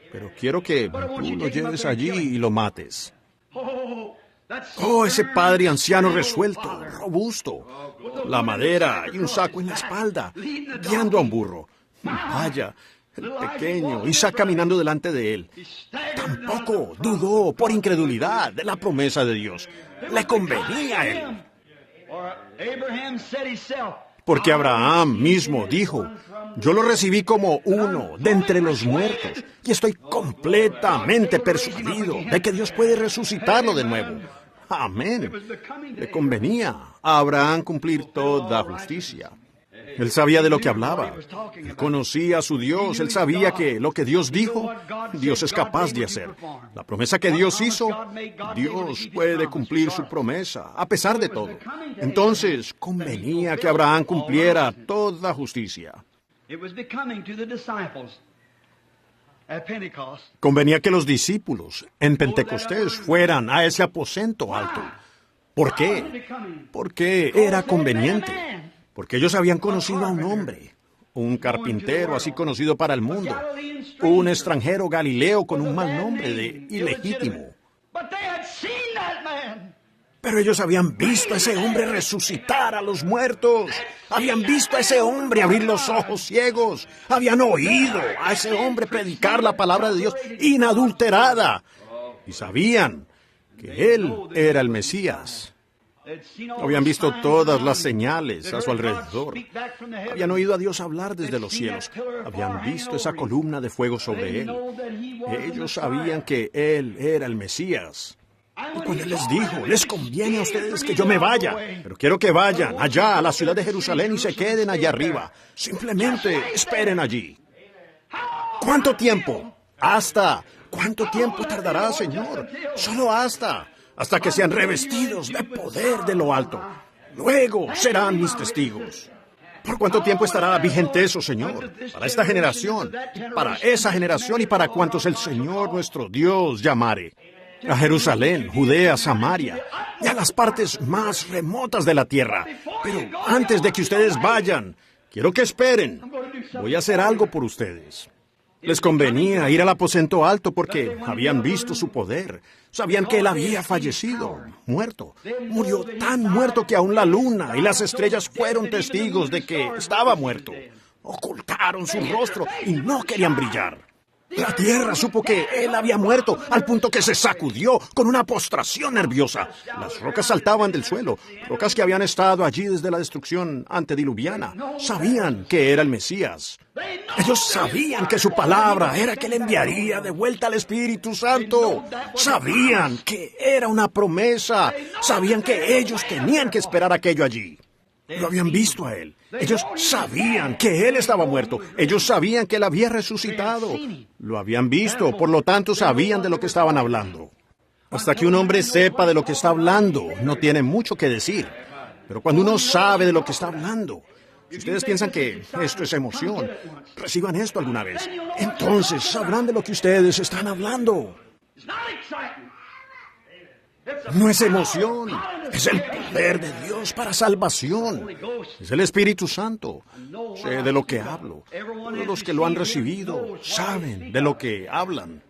Pero quiero que tú lo lleves allí y lo mates. Oh, ese padre anciano resuelto, robusto, la madera y un saco en la espalda, guiando a un burro. Vaya, el pequeño, Isaac caminando delante de él. Tampoco dudó por incredulidad de la promesa de Dios. Le convenía a él. Porque Abraham mismo dijo, yo lo recibí como uno de entre los muertos y estoy completamente persuadido de que Dios puede resucitarlo de nuevo. Amén. Le convenía a Abraham cumplir toda justicia. Él sabía de lo que hablaba. Él conocía a su Dios. Él sabía que lo que Dios dijo, Dios es capaz de hacer. La promesa que Dios hizo, Dios puede cumplir su promesa, a pesar de todo. Entonces, convenía que Abraham cumpliera toda justicia. Convenía que los discípulos en Pentecostés fueran a ese aposento alto. ¿Por qué? Porque era conveniente. Porque ellos habían conocido a un hombre, un carpintero así conocido para el mundo, un extranjero galileo con un mal nombre de ilegítimo. Pero ellos habían visto a ese hombre resucitar a los muertos. Habían visto a ese hombre abrir los ojos ciegos. Habían oído a ese hombre predicar la palabra de Dios inadulterada. Y sabían que él era el Mesías. Habían visto todas las señales a su alrededor. Habían oído a Dios hablar desde los cielos. Habían visto esa columna de fuego sobre él. Ellos sabían que él era el Mesías. Y cuando él les dijo, les conviene a ustedes que yo me vaya, pero quiero que vayan allá a la ciudad de Jerusalén y se queden allá arriba. Simplemente esperen allí. ¿Cuánto tiempo? ¿Hasta ¿Cuánto tiempo tardará, Señor? Solo hasta que sean revestidos de poder de lo alto. Luego serán mis testigos. ¿Por cuánto tiempo estará vigente eso, Señor? Para esta generación, para esa generación y para cuantos el Señor nuestro Dios llamare. A Jerusalén, Judea, Samaria y a las partes más remotas de la tierra. Pero antes de que ustedes vayan, quiero que esperen. Voy a hacer algo por ustedes. Les convenía ir al aposento alto porque habían visto su poder. Sabían que él había fallecido, muerto. Murió tan muerto que aún la luna y las estrellas fueron testigos de que estaba muerto. Ocultaron su rostro y no querían brillar. La tierra supo que él había muerto al punto que se sacudió con una postración nerviosa. Las rocas saltaban del suelo, rocas que habían estado allí desde la destrucción antediluviana. Sabían que era el Mesías. Ellos sabían que su palabra era que le enviaría de vuelta al Espíritu Santo. Sabían que era una promesa. Sabían que ellos tenían que esperar aquello allí. Lo habían visto a él. Ellos sabían que él estaba muerto. Ellos sabían que él había resucitado. Lo habían visto, por lo tanto sabían de lo que estaban hablando. Hasta que un hombre sepa de lo que está hablando, no tiene mucho que decir. Pero cuando uno sabe de lo que está hablando, si ustedes piensan que esto es emoción, reciban esto alguna vez. Entonces sabrán de lo que ustedes están hablando. No es emoción, es el poder de Dios para salvación. Es el Espíritu Santo. Sé de lo que hablo. Todos los que lo han recibido saben de lo que hablan.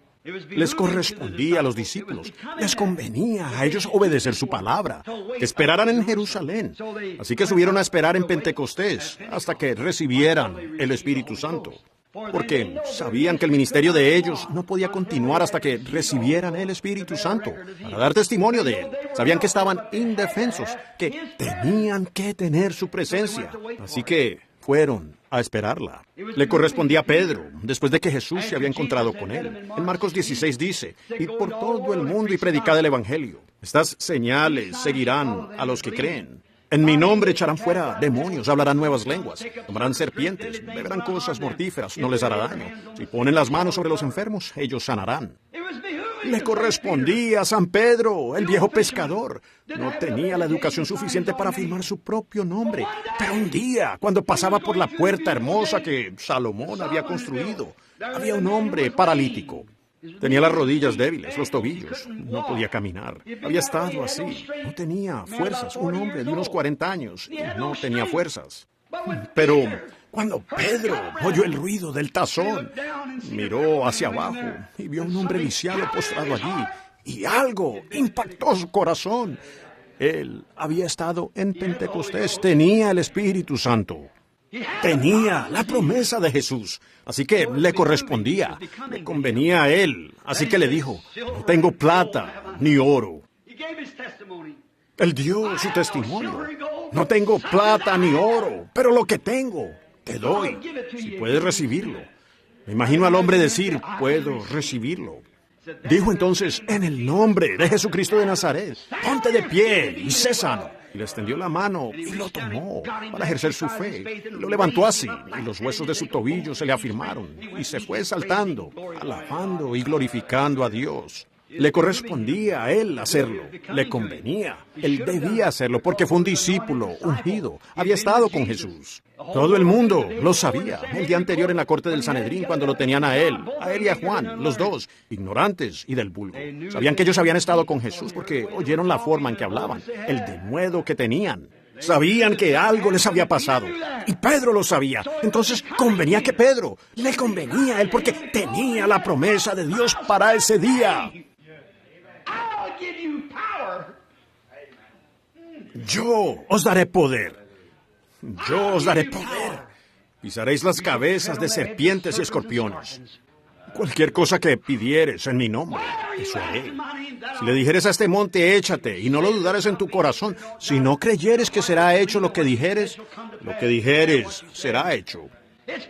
Les correspondía a los discípulos, les convenía a ellos obedecer su palabra, que esperaran en Jerusalén. Así que subieron a esperar en Pentecostés hasta que recibieran el Espíritu Santo. Porque sabían que el ministerio de ellos no podía continuar hasta que recibieran el Espíritu Santo para dar testimonio de él. Sabían que estaban indefensos, que tenían que tener su presencia. Así que fueron a esperarla. Le correspondía a Pedro, después de que Jesús se había encontrado con él. En Marcos 16 dice, «Id por todo el mundo y predicad el Evangelio. Estas señales seguirán a los que creen. En mi nombre echarán fuera demonios, hablarán nuevas lenguas, tomarán serpientes, beberán cosas mortíferas, no les hará daño. Si ponen las manos sobre los enfermos, ellos sanarán». Le correspondía a San Pedro, el viejo pescador. No tenía la educación suficiente para firmar su propio nombre. Pero un día, cuando pasaba por la puerta hermosa que Salomón había construido, había un hombre paralítico. Tenía las rodillas débiles, los tobillos. No podía caminar. Había estado así. No tenía fuerzas. Un hombre de unos 40 años y no tenía fuerzas. Pero cuando Pedro oyó el ruido del tazón, miró hacia abajo y vio a un hombre lisiado postrado allí. Y algo impactó su corazón. Él había estado en Pentecostés. Tenía el Espíritu Santo. Tenía la promesa de Jesús, así que le correspondía, le convenía a él. Así que le dijo, no tengo plata ni oro. Él dio su testimonio. No tengo plata ni oro, pero lo que tengo, te doy, si puedes recibirlo. Me imagino al hombre decir, puedo recibirlo. Dijo entonces, en el nombre de Jesucristo de Nazaret, ponte de pie y sé sano. Y le extendió la mano y lo tomó para ejercer su fe. Lo levantó así, y los huesos de su tobillo se le afirmaron. Y se fue saltando, alabando y glorificando a Dios. Le correspondía a él hacerlo. Le convenía. Él debía hacerlo porque fue un discípulo ungido. Había estado con Jesús. Todo el mundo lo sabía. El día anterior en la corte del Sanedrín, cuando lo tenían a él y a Juan, los dos, ignorantes y del vulgo. Sabían que ellos habían estado con Jesús porque oyeron la forma en que hablaban, el denuedo que tenían. Sabían que algo les había pasado. Y Pedro lo sabía. Entonces convenía que Pedro, le convenía a él porque tenía la promesa de Dios para ese día. Yo os daré poder. Yo os daré poder. Pisaréis las cabezas de serpientes y escorpiones. Cualquier cosa que pidieres en mi nombre, eso haré. Si le dijeres a este monte, échate, y no lo dudares en tu corazón, si no creyeres que será hecho lo que dijeres será hecho.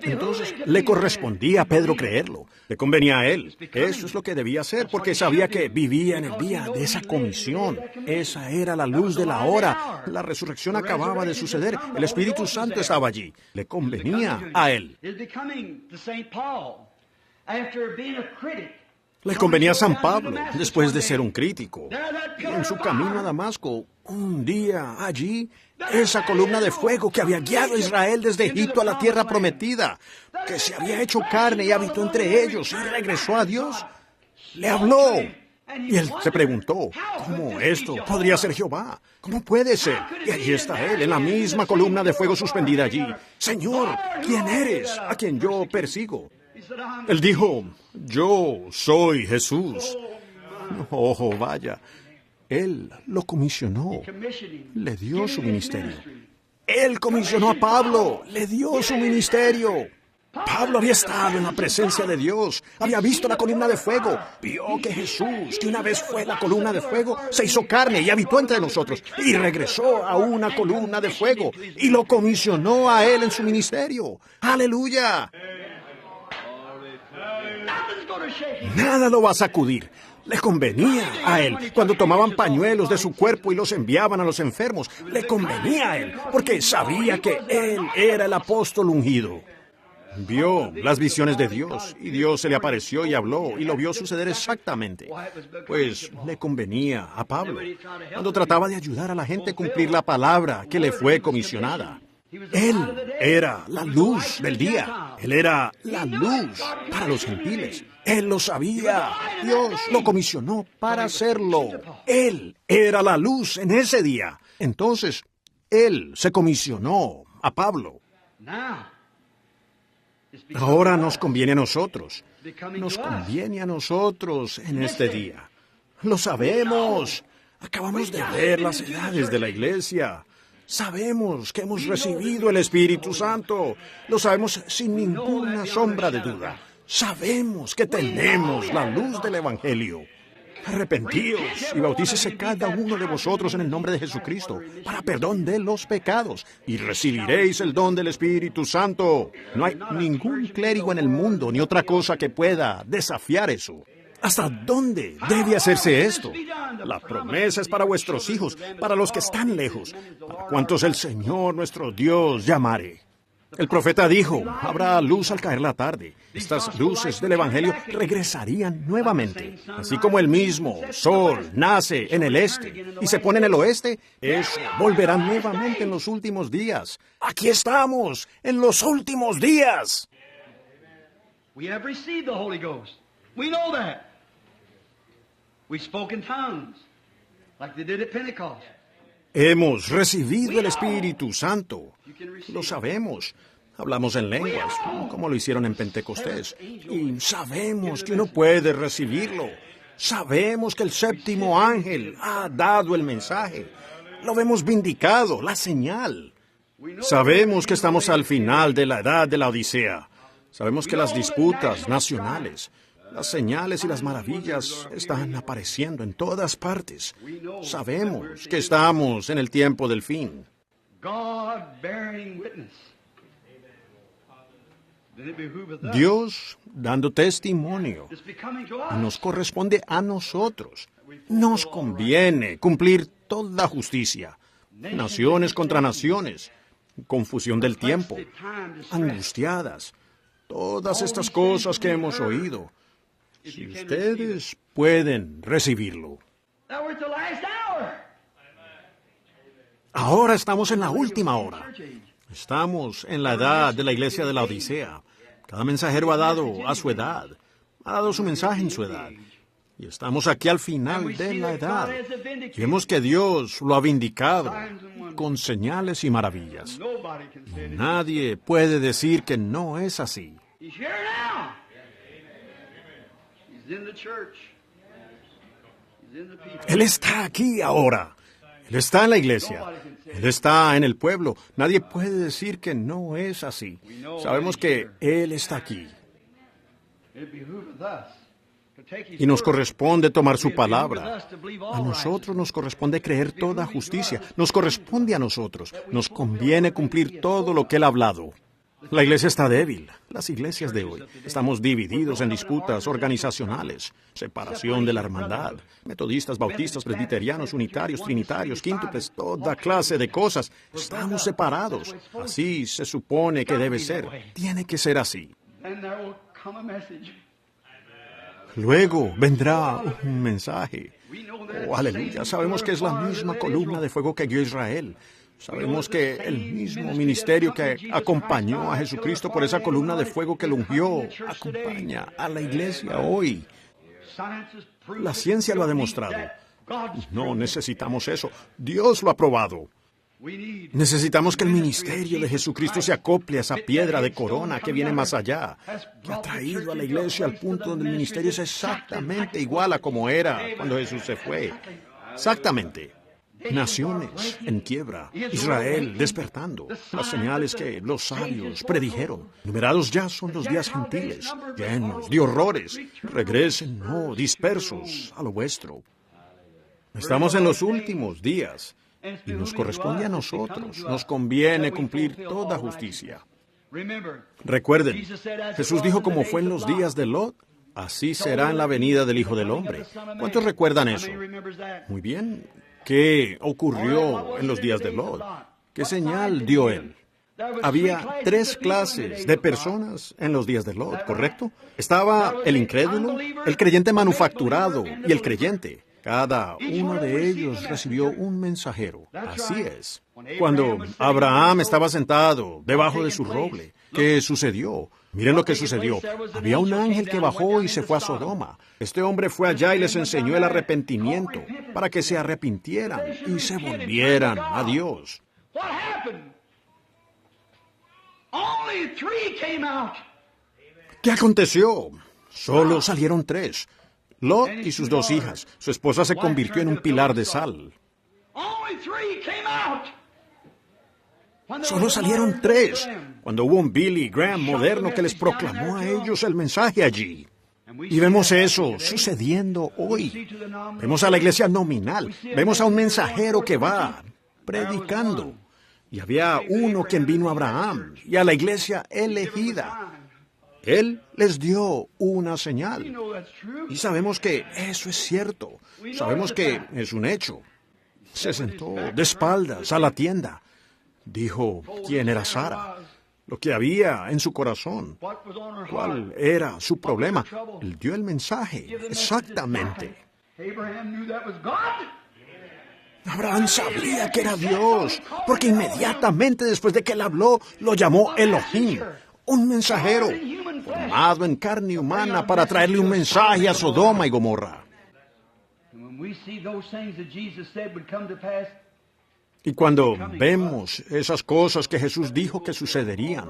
Entonces le correspondía a Pedro creerlo. Le convenía a él. Eso es lo que debía hacer, porque sabía que vivía en el día de esa comisión. Esa era la luz de la hora. La resurrección acababa de suceder. El Espíritu Santo estaba allí. Le convenía a él. Le convenía a San Pablo, después de ser un crítico. Y en su camino a Damasco, un día allí, esa columna de fuego que había guiado a Israel desde Egipto a la tierra prometida, que se había hecho carne y habitó entre ellos y regresó a Dios, le habló. Y él se preguntó, ¿cómo esto podría ser Jehová? ¿Cómo puede ser? Y allí está él, en la misma columna de fuego suspendida allí. Señor, ¿quién eres? A quien yo persigo. Él dijo, yo soy Jesús. Oh, vaya. Él lo comisionó. Le dio su ministerio. Él comisionó a Pablo. Le dio su ministerio. Pablo había estado en la presencia de Dios, había visto la columna de fuego, vio que Jesús, que una vez fue la columna de fuego, se hizo carne y habitó entre nosotros, y regresó a una columna de fuego, y lo comisionó a él en su ministerio. ¡Aleluya! Nada lo va a sacudir. Le convenía a él. Cuando tomaban pañuelos de su cuerpo y los enviaban a los enfermos, le convenía a él, porque sabía que él era el apóstol ungido. Vio las visiones de Dios, y Dios se le apareció y habló, y lo vio suceder exactamente. Pues le convenía a Pablo, cuando trataba de ayudar a la gente a cumplir la palabra que le fue comisionada. Él era la luz del día. Él era la luz para los gentiles. Él lo sabía. Dios lo comisionó para hacerlo. Él era la luz en ese día. Entonces, él se comisionó a Pablo. Ahora nos conviene a nosotros. Nos conviene a nosotros en este día. Lo sabemos. Acabamos de ver las edades de la iglesia. Sabemos que hemos recibido el Espíritu Santo. Lo sabemos sin ninguna sombra de duda. Sabemos que tenemos la luz del Evangelio. Arrepentíos y bautícese cada uno de vosotros en el nombre de Jesucristo para perdón de los pecados y recibiréis el don del Espíritu Santo. No hay ningún clérigo en el mundo ni otra cosa que pueda desafiar eso. ¿Hasta dónde debe hacerse esto? La promesa es para vuestros hijos, para los que están lejos, para cuantos el Señor nuestro Dios llamare. El profeta dijo, habrá luz al caer la tarde. Estas luces del Evangelio regresarían nuevamente. Así como el mismo sol nace en el este y se pone en el oeste, eso volverá nuevamente en los últimos días. Aquí estamos, en los últimos días. We have received the Holy Ghost. We know that. We spoke in tongues, like they did at Pentecost. Hemos recibido el Espíritu Santo. Lo sabemos. Hablamos en lenguas, como lo hicieron en Pentecostés. Y sabemos que uno puede recibirlo. Sabemos que el séptimo ángel ha dado el mensaje. Lo vemos vindicado, la señal. Sabemos que estamos al final de la edad de la Odisea. Sabemos que las disputas nacionales, las señales y las maravillas están apareciendo en todas partes. Sabemos que estamos en el tiempo del fin. Dios dando testimonio. Nos corresponde a nosotros. Nos conviene cumplir toda justicia. Naciones contra naciones. Confusión del tiempo. Angustiadas. Todas estas cosas que hemos oído. Si ustedes pueden recibirlo. Ahora estamos en la última hora. Estamos en la edad de la iglesia de la Odisea. Cada mensajero ha dado a su edad. Ha dado su mensaje en su edad. Y estamos aquí al final de la edad. Y vemos que Dios lo ha vindicado con señales y maravillas. Nadie puede decir que no es así. Él está aquí ahora. Él está en la iglesia. Él está en el pueblo. Nadie puede decir que no es así. Sabemos que Él está aquí. Y nos corresponde tomar su palabra. A nosotros nos corresponde creer toda justicia. Nos corresponde a nosotros. Nos conviene cumplir todo lo que Él ha hablado. La iglesia está débil. Las iglesias de hoy. Estamos divididos en disputas organizacionales. Separación de la hermandad. Metodistas, bautistas, presbiterianos, unitarios, trinitarios, quíntuples, toda clase de cosas. Estamos separados. Así se supone que debe ser. Tiene que ser así. Luego vendrá un mensaje. Oh, aleluya. Sabemos que es la misma columna de fuego que guió a Israel. Sabemos que el mismo ministerio que acompañó a Jesucristo por esa columna de fuego que lo ungió, acompaña a la iglesia hoy. La ciencia lo ha demostrado. No necesitamos eso. Dios lo ha probado. Necesitamos que el ministerio de Jesucristo se acople a esa piedra de corona que viene más allá, que ha traído a la iglesia al punto donde el ministerio es exactamente igual a como era cuando Jesús se fue. Exactamente. Naciones en quiebra, Israel despertando, las señales que los sabios predijeron. Numerados ya son los días gentiles, llenos de horrores. Regresen, no, dispersos a lo vuestro. Estamos en los últimos días y nos corresponde a nosotros, nos conviene cumplir toda justicia. Recuerden, Jesús dijo como fue en los días de Lot, así será en la venida del Hijo del Hombre. ¿Cuántos recuerdan eso? Muy bien. ¿Qué ocurrió en los días de Lot? ¿Qué señal dio él? Había 3 clases de personas en los días de Lot, ¿correcto? Estaba el incrédulo, el creyente manufacturado y el creyente. Cada uno de ellos recibió un mensajero. Así es. Cuando Abraham estaba sentado debajo de su roble, ¿qué sucedió? Miren lo que sucedió. Había un ángel que bajó y se fue a Sodoma. Este hombre fue allá y les enseñó el arrepentimiento para que se arrepintieran y se volvieran a Dios. ¿Qué aconteció? Solo salieron 3. Lot y sus 2 hijas. Su esposa se convirtió en un pilar de sal. Solo salieron 3, cuando hubo un Billy Graham moderno que les proclamó a ellos el mensaje allí. Y vemos eso sucediendo hoy. Vemos a la iglesia nominal, vemos a un mensajero que va predicando. Y había uno quien vino a Abraham y a la iglesia elegida. Él les dio una señal. Y sabemos que eso es cierto. Sabemos que es un hecho. Se sentó de espaldas a la tienda. Dijo quién era Sara, lo que había en su corazón, cuál era su problema. Él dio el mensaje, exactamente. Abraham sabía que era Dios, porque inmediatamente después de que él habló, lo llamó Elohim, un mensajero, formado en carne humana para traerle un mensaje a Sodoma y Gomorra. Y cuando vemos esas cosas que Jesús dijo que sucederían,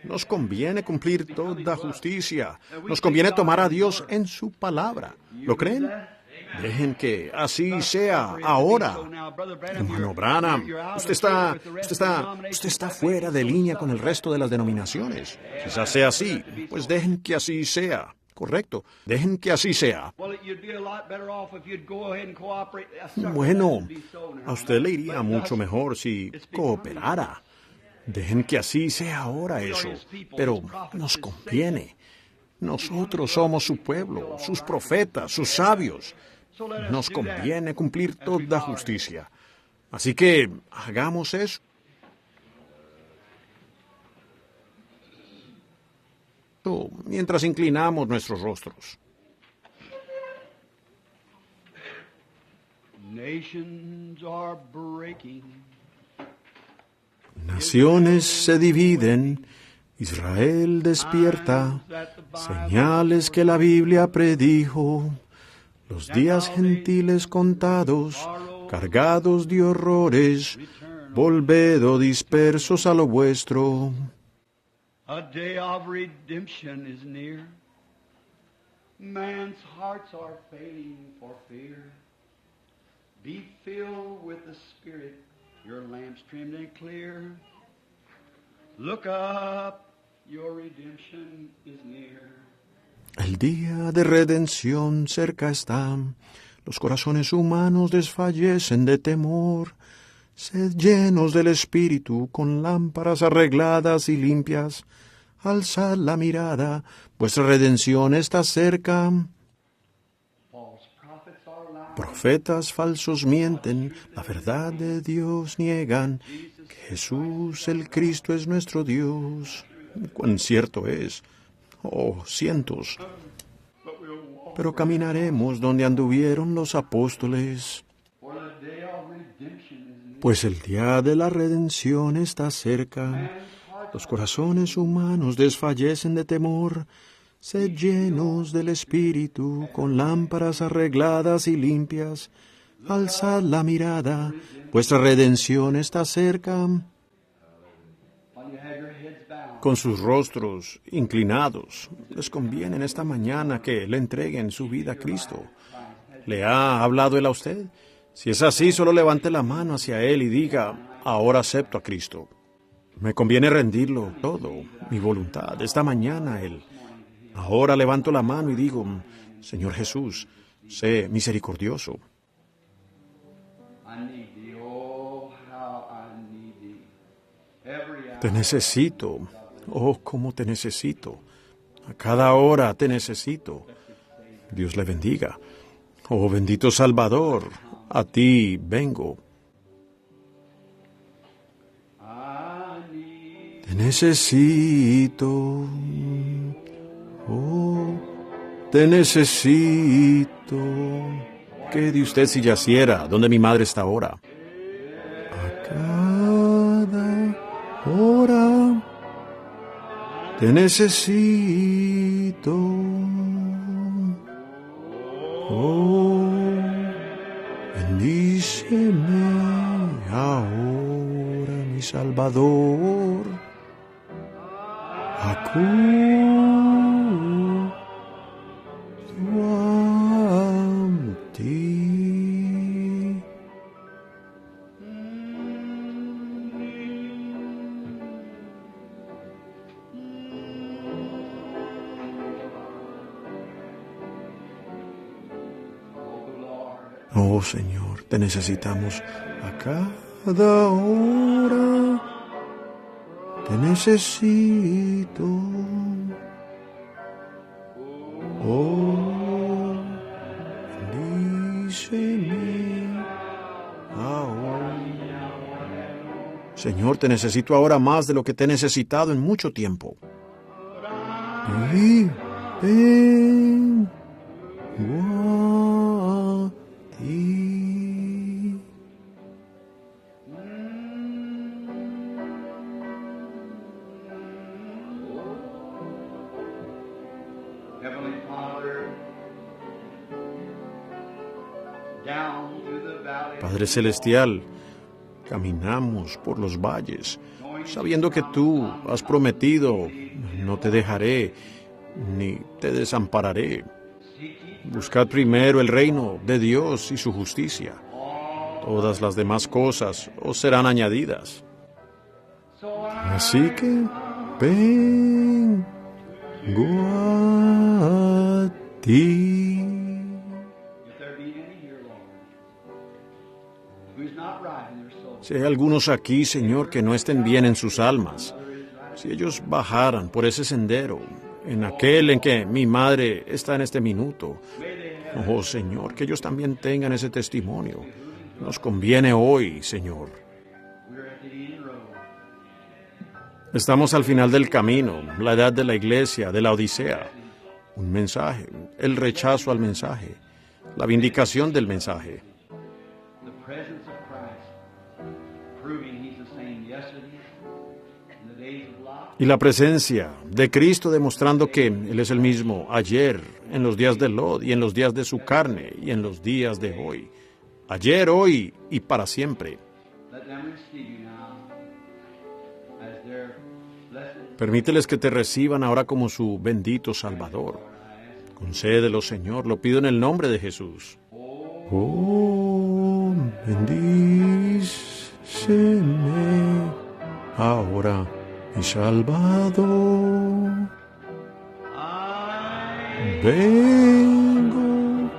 nos conviene cumplir toda justicia. Nos conviene tomar a Dios en su palabra. ¿Lo creen? Dejen que así sea ahora. Hermano Branham, usted está fuera de línea con el resto de las denominaciones. Quizás sea así, pues dejen que así sea. Correcto. Dejen que así sea. Bueno, a usted le iría mucho mejor si cooperara. Dejen que así sea ahora eso. Pero nos conviene. Nosotros somos su pueblo, sus profetas, sus sabios. Nos conviene cumplir toda justicia. Así que hagamos eso. Mientras inclinamos nuestros rostros. Naciones se dividen, Israel despierta, señales que la Biblia predijo, los días gentiles contados, cargados de horrores, volvedo dispersos a lo vuestro. A day of redemption is near. Man's hearts are failing for fear. Be filled with the Spirit, your lamps trimmed and clear. Look up, your redemption is near. El día de redención cerca está. Los corazones humanos desfallecen de temor. Sed llenos del Espíritu, con lámparas arregladas y limpias. Alzad la mirada, vuestra redención está cerca. Profetas falsos mienten, la verdad de Dios niegan. Que Jesús el Cristo es nuestro Dios. Cuán cierto es. Oh, cientos. pero caminaremos donde anduvieron los apóstoles. Pues el día de la redención está cerca. Los corazones humanos desfallecen de temor. Sed llenos del Espíritu, con lámparas arregladas y limpias. Alzad la mirada, vuestra redención está cerca. Con sus rostros inclinados, les conviene en esta mañana que le entreguen su vida a Cristo. ¿Le ha hablado Él a usted? Si es así, solo levante la mano hacia Él y diga, ahora acepto a Cristo. Me conviene rendirlo todo, mi voluntad, esta mañana a Él. Ahora levanto la mano y digo, Señor Jesús, sé misericordioso. Te necesito, oh, cómo te necesito. A cada hora te necesito. Dios le bendiga. Oh, bendito Salvador, a ti vengo. Te necesito. Oh, te necesito. ¿Qué de usted si yaciera donde mi madre está ahora? A cada hora te necesito. Oh, bendíceme ahora, mi Salvador. Acudo a ti. Oh Señor, te necesitamos a cada hora. Te necesito. Oh, bendíceme ahora. Señor, te necesito ahora más de lo que te he necesitado en mucho tiempo. Y vengo a ti. Padre Celestial, caminamos por los valles, sabiendo que tú has prometido, no te dejaré, ni te desampararé. Buscad primero el reino de Dios y su justicia. Todas las demás cosas os serán añadidas. Así que vengo a ti. Si hay algunos aquí, Señor, que no estén bien en sus almas, si ellos bajaran por ese sendero, en aquel en que mi madre está en este minuto, oh Señor, que ellos también tengan ese testimonio. Nos conviene hoy, Señor. Estamos al final del camino, la edad de la iglesia, de la Odisea. Un mensaje, el rechazo al mensaje, la vindicación del mensaje. Y la presencia de Cristo demostrando que Él es el mismo ayer, en los días de Lot, y en los días de su carne, y en los días de hoy. Ayer, hoy y para siempre. Permíteles que te reciban ahora como su bendito Salvador. Concédelo, Señor, lo pido en el nombre de Jesús. Oh, bendíceme ahora, mi Salvador. Vengo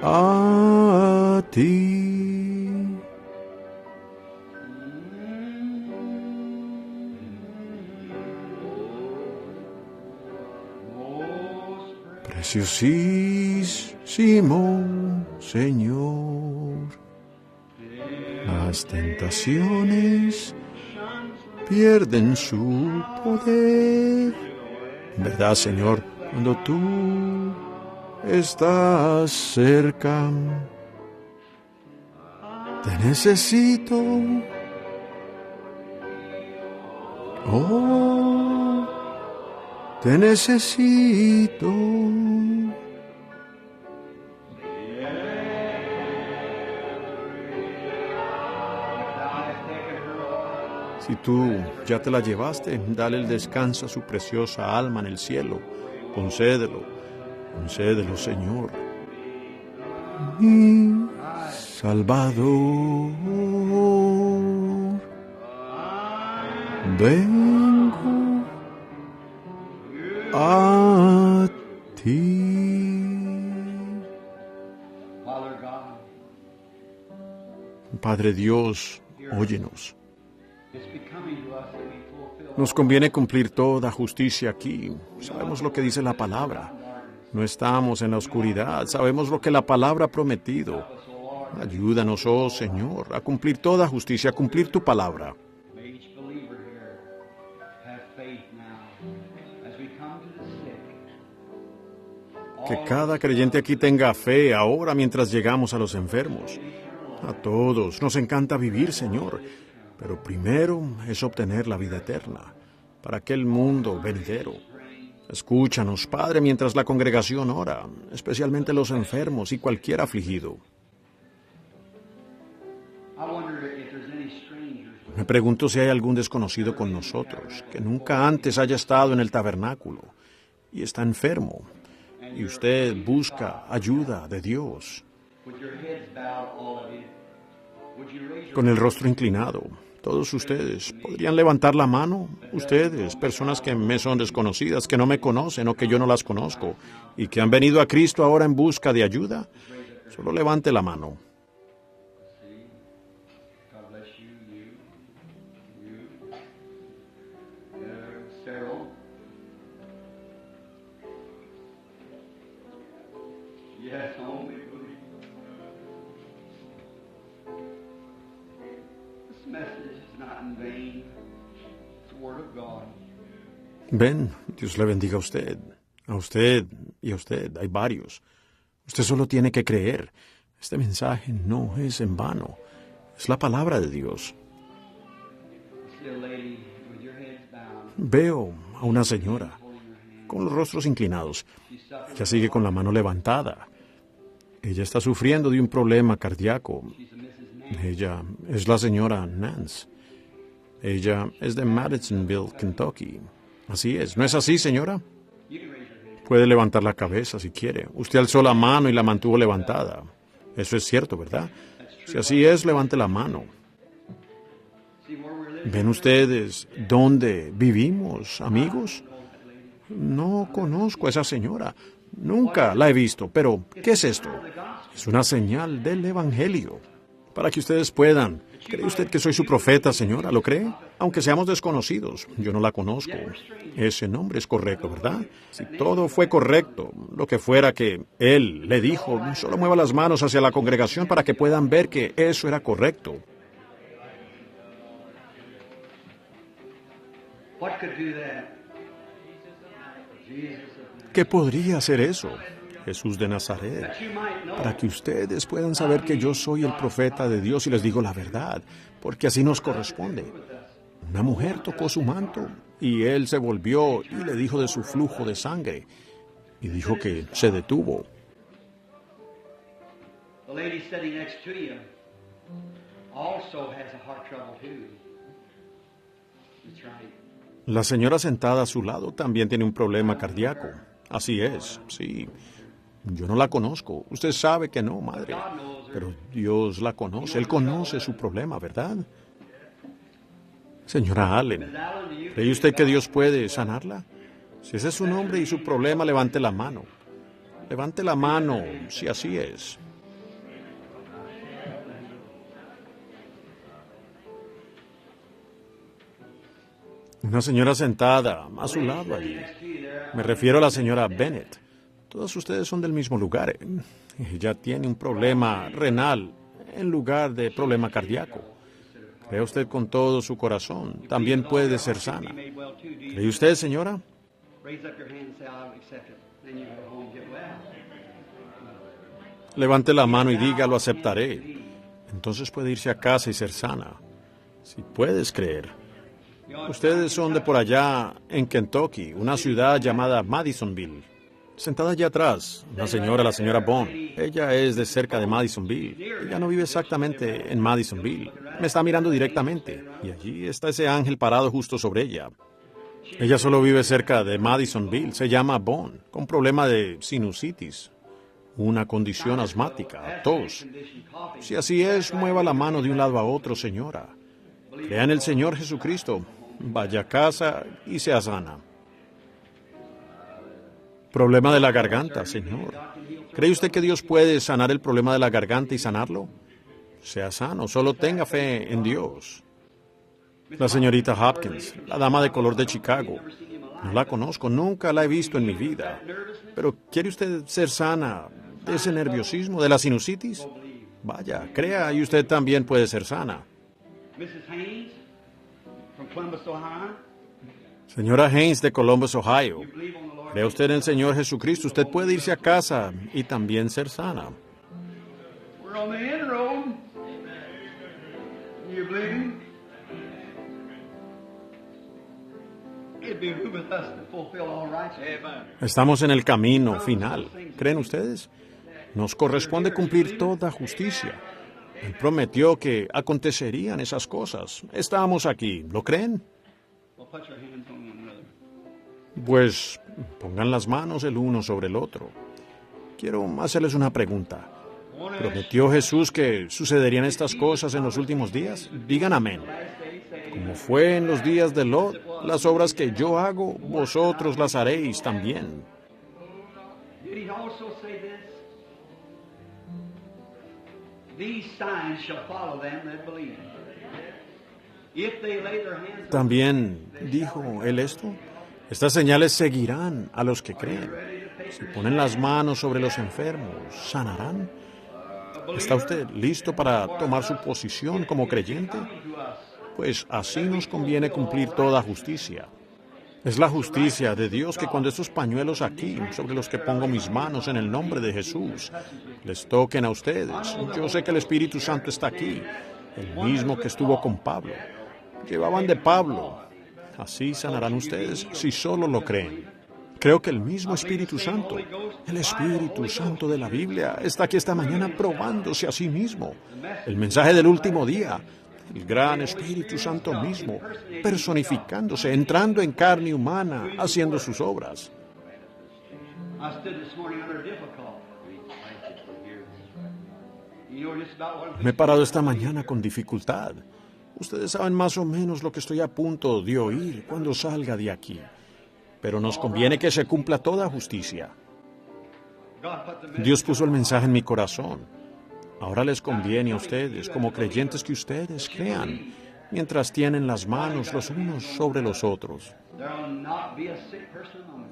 a ti. Preciosísimo Señor, las tentaciones pierden su poder. ¿Verdad, Señor? Cuando tú estás cerca. Te necesito. Oh, te necesito. Si tú ya te la llevaste, dale el descanso a su preciosa alma en el cielo. Concédelo, concédelo, Señor. Mi Salvador, vengo a ti. Padre Dios, óyenos. Nos conviene cumplir toda justicia aquí. Sabemos lo que dice la palabra. No estamos en la oscuridad. Sabemos lo que la palabra ha prometido. Ayúdanos, oh Señor, a cumplir toda justicia, a cumplir tu palabra. Que cada creyente aquí tenga fe ahora mientras llegamos a los enfermos. A todos nos encanta vivir, Señor, pero primero es obtener la vida eterna para aquel mundo venidero. Escúchanos, Padre, mientras la congregación ora, especialmente los enfermos y cualquier afligido. Me pregunto si hay algún desconocido con nosotros que nunca antes haya estado en el tabernáculo y está enfermo, y usted busca ayuda de Dios. Con el rostro inclinado, todos ustedes podrían levantar la mano. Ustedes, personas que me son desconocidas, que no me conocen o que yo no las conozco, y que han venido a Cristo ahora en busca de ayuda, solo levante la mano. Ven, Dios le bendiga a usted y a usted. Hay varios. Usted solo tiene que creer. Este mensaje no es en vano. Es la palabra de Dios. Veo a una señora con los rostros inclinados. Ella sigue con la mano levantada. Ella está sufriendo de un problema cardíaco. Ella es la señora Nance. Ella es de Madisonville, Kentucky. Así es. ¿No es así, señora? Puede levantar la cabeza si quiere. Usted alzó la mano y la mantuvo levantada. Eso es cierto, ¿verdad? Si así es, levante la mano. ¿Ven ustedes dónde vivimos, amigos? No conozco a esa señora. Nunca la he visto. Pero, ¿qué es esto? Es una señal del Evangelio. Para que ustedes puedan. ¿Cree usted que soy su profeta, señora? ¿Lo cree? Aunque seamos desconocidos. Yo no la conozco. Ese nombre es correcto, ¿verdad? Si todo fue correcto, lo que fuera que él le dijo, solo mueva las manos hacia la congregación para que puedan ver que eso era correcto. ¿Qué podría hacer eso? Jesús de Nazaret, para que ustedes puedan saber que yo soy el profeta de Dios y les digo la verdad, porque así nos corresponde. Una mujer tocó su manto y él se volvió y le dijo de su flujo de sangre y dijo que se detuvo. La señora sentada a su lado también tiene un problema cardíaco. Así es, sí. Yo no la conozco. Usted sabe que no, madre. Pero Dios la conoce. Él conoce su problema, ¿verdad? Señora Allen, ¿cree usted que Dios puede sanarla? Si ese es su nombre y su problema, levante la mano. Levante la mano, si así es. Una señora sentada a su lado allí. Me refiero a la señora Bennett. Todos ustedes son del mismo lugar. Ella tiene un problema renal en lugar de problema cardíaco. ¿Cree usted con todo su corazón? También puede ser sana. ¿Cree usted, señora? Levante la mano y diga, lo aceptaré. Entonces puede irse a casa y ser sana. Si puedes creer. Ustedes son de por allá, en Kentucky, una ciudad llamada Madisonville. Sentada allá atrás, una señora, la señora Bond. Ella es de cerca de Madisonville. Ella no vive exactamente en Madisonville. Me está mirando directamente. Y allí está ese ángel parado justo sobre ella. Ella solo vive cerca de Madisonville. Se llama Bond, con problema de sinusitis. Una condición asmática, tos. Si así es, mueva la mano de un lado a otro, señora. Crea en el Señor Jesucristo. Vaya a casa y sea sana. Problema de la garganta, señor. ¿Cree usted que Dios puede sanar el problema de la garganta y sanarlo? Sea sano, solo tenga fe en Dios. La señorita Hopkins, la dama de color de Chicago. No la conozco, nunca la he visto en mi vida. Pero ¿quiere usted ser sana de ese nerviosismo, de la sinusitis? Vaya, crea y usted también puede ser sana. Señora Haynes de Columbus, Ohio. ¿Cree usted en el Señor Jesucristo? Usted puede irse a casa y también ser sana. Estamos en el camino final. ¿Creen ustedes? Nos corresponde cumplir toda justicia. Él prometió que acontecerían esas cosas. Estamos aquí. ¿Lo creen? Pues pongan las manos el uno sobre el otro. Quiero hacerles una pregunta. ¿Prometió Jesús que sucederían estas cosas en los últimos días? Digan amén. Como fue en los días de Lot, las obras que yo hago, vosotros las haréis también. También dijo él esto. Estas señales seguirán a los que creen. Si ponen las manos sobre los enfermos, ¿sanarán? ¿Está usted listo para tomar su posición como creyente? Pues así nos conviene cumplir toda justicia. Es la justicia de Dios que cuando estos pañuelos aquí, sobre los que pongo mis manos en el nombre de Jesús, les toquen a ustedes. Yo sé que el Espíritu Santo está aquí, el mismo que estuvo con Pablo. Llevaban de Pablo. Así sanarán ustedes si solo lo creen. Creo que el mismo Espíritu Santo, el Espíritu Santo de la Biblia, está aquí esta mañana probándose a sí mismo. El mensaje del último día, el gran Espíritu Santo mismo, personificándose, entrando en carne humana, haciendo sus obras. Me he parado esta mañana con dificultad. Ustedes saben más o menos lo que estoy a punto de oír cuando salga de aquí. Pero nos conviene que se cumpla toda justicia. Dios puso el mensaje en mi corazón. Ahora les conviene a ustedes, como creyentes, que ustedes crean, mientras tienen las manos los unos sobre los otros.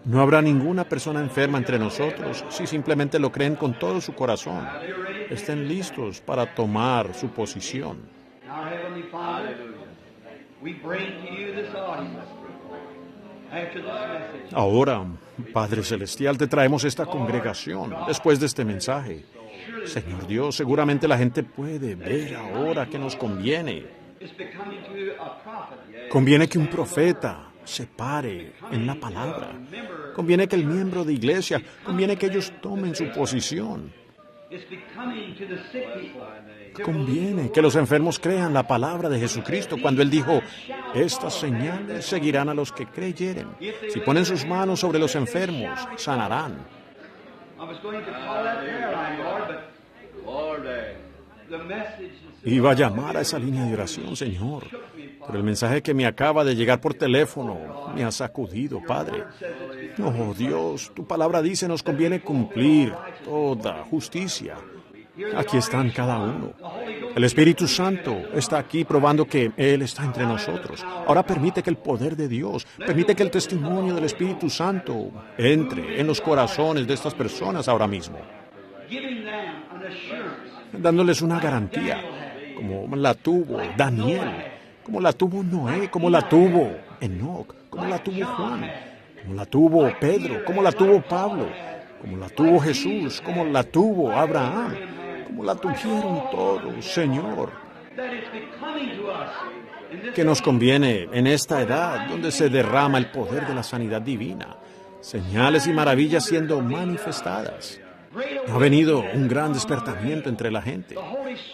No habrá ninguna persona enferma entre nosotros si simplemente lo creen con todo su corazón. Estén listos para tomar su posición. Ahora, Padre Celestial, te traemos esta congregación después de este mensaje. Señor Dios, seguramente la gente puede ver ahora que nos conviene. Conviene que un profeta se pare en la palabra. Conviene que el miembro de iglesia, conviene que ellos tomen su posición. Conviene que los enfermos crean la palabra de Jesucristo cuando Él dijo, estas señales seguirán a los que creyeren. Si ponen sus manos sobre los enfermos, sanarán. Iba a llamar a esa línea de oración, Señor, pero el mensaje que me acaba de llegar por teléfono me ha sacudido, Padre. Oh, Dios, tu palabra dice nos conviene cumplir toda justicia. Aquí están cada uno. El Espíritu Santo está aquí probando que Él está entre nosotros. Ahora permite que el poder de Dios, permite que el testimonio del Espíritu Santo entre en los corazones de estas personas ahora mismo, dándoles una garantía, como la tuvo Daniel, como la tuvo Noé, como la tuvo Enoc, como la tuvo Juan, como la tuvo Pedro, como la tuvo Pablo. como la tuvo Jesús, como la tuvo Abraham, como la tuvieron todos, Señor. Que nos conviene en esta edad donde se derrama el poder de la sanidad divina, señales y maravillas siendo manifestadas. Ha venido un gran despertamiento entre la gente.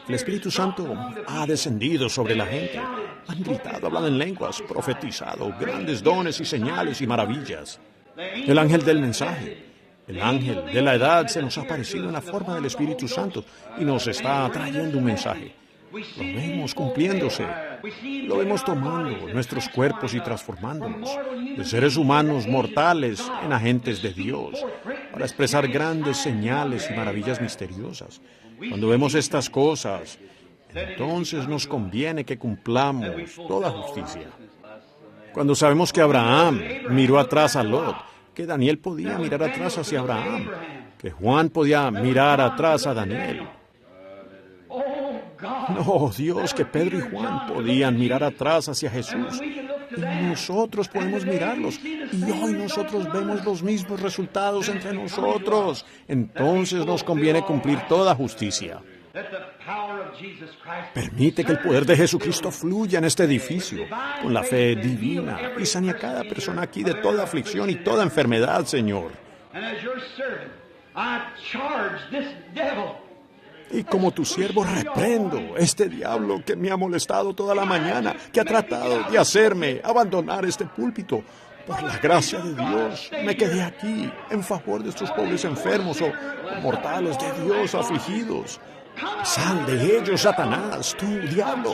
El Espíritu Santo ha descendido sobre la gente. Han gritado, hablado en lenguas, profetizado, grandes dones y señales y maravillas. El ángel del mensaje, el ángel de la edad se nos ha aparecido en la forma del Espíritu Santo y nos está trayendo un mensaje. Lo vemos cumpliéndose. Lo vemos tomando nuestros cuerpos y transformándonos de seres humanos mortales en agentes de Dios para expresar grandes señales y maravillas misteriosas. Cuando vemos estas cosas, entonces nos conviene que cumplamos toda justicia. Cuando sabemos que Abraham miró atrás a Lot, que Daniel podía mirar atrás hacia Abraham, que Juan podía mirar atrás a Daniel. No, Dios, que Pedro y Juan podían mirar atrás hacia Jesús. Y nosotros podemos mirarlos. Y hoy nosotros vemos los mismos resultados entre nosotros. Entonces nos conviene cumplir toda justicia. Permite que el poder de Jesucristo fluya en este edificio con la fe divina y sane a cada persona aquí de toda aflicción y toda enfermedad, Señor. Y como tu siervo reprendo este diablo que me ha molestado toda la mañana, que ha tratado de hacerme abandonar este púlpito. Por la gracia de Dios, me quedé aquí en favor de estos pobres enfermos o mortales de Dios afligidos. Sal de ellos, Satanás, tú, diablo.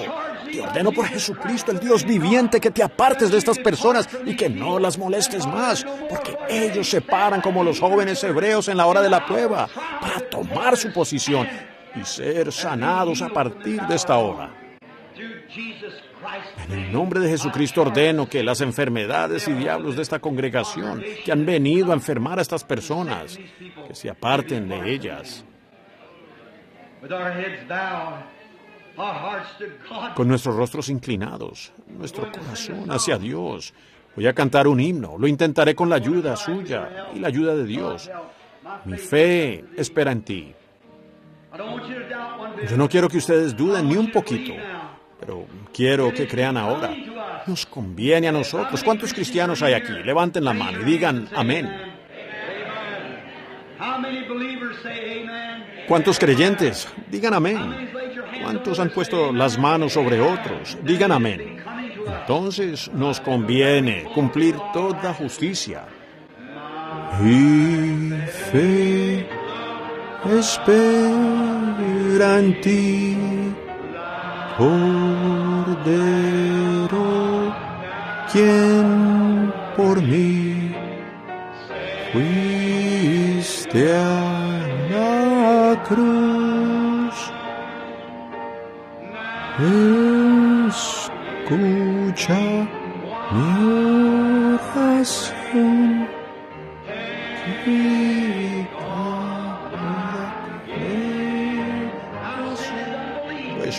Te ordeno por Jesucristo, el Dios viviente, que te apartes de estas personas y que no las molestes más, porque ellos se paran como los jóvenes hebreos en la hora de la prueba para tomar su posición y ser sanados a partir de esta hora. En el nombre de Jesucristo ordeno que las enfermedades y diablos de esta congregación que han venido a enfermar a estas personas, que se aparten de ellas. Con nuestros rostros inclinados, nuestro corazón hacia Dios, voy a cantar un himno. Lo intentaré con la ayuda suya y la ayuda de Dios. Mi fe espera en ti. Yo no quiero que ustedes duden ni un poquito, pero quiero que crean ahora. Nos conviene a nosotros. ¿Cuántos cristianos hay aquí? Levanten la mano y digan amén. ¿Cuántos creyentes? Digan amén. ¿Cuántos han puesto las manos sobre otros? Digan amén. Entonces nos conviene cumplir toda justicia. Y fe espera en ti, Cordero, quien por mí fuiste a la cruz. Escucha mi oración.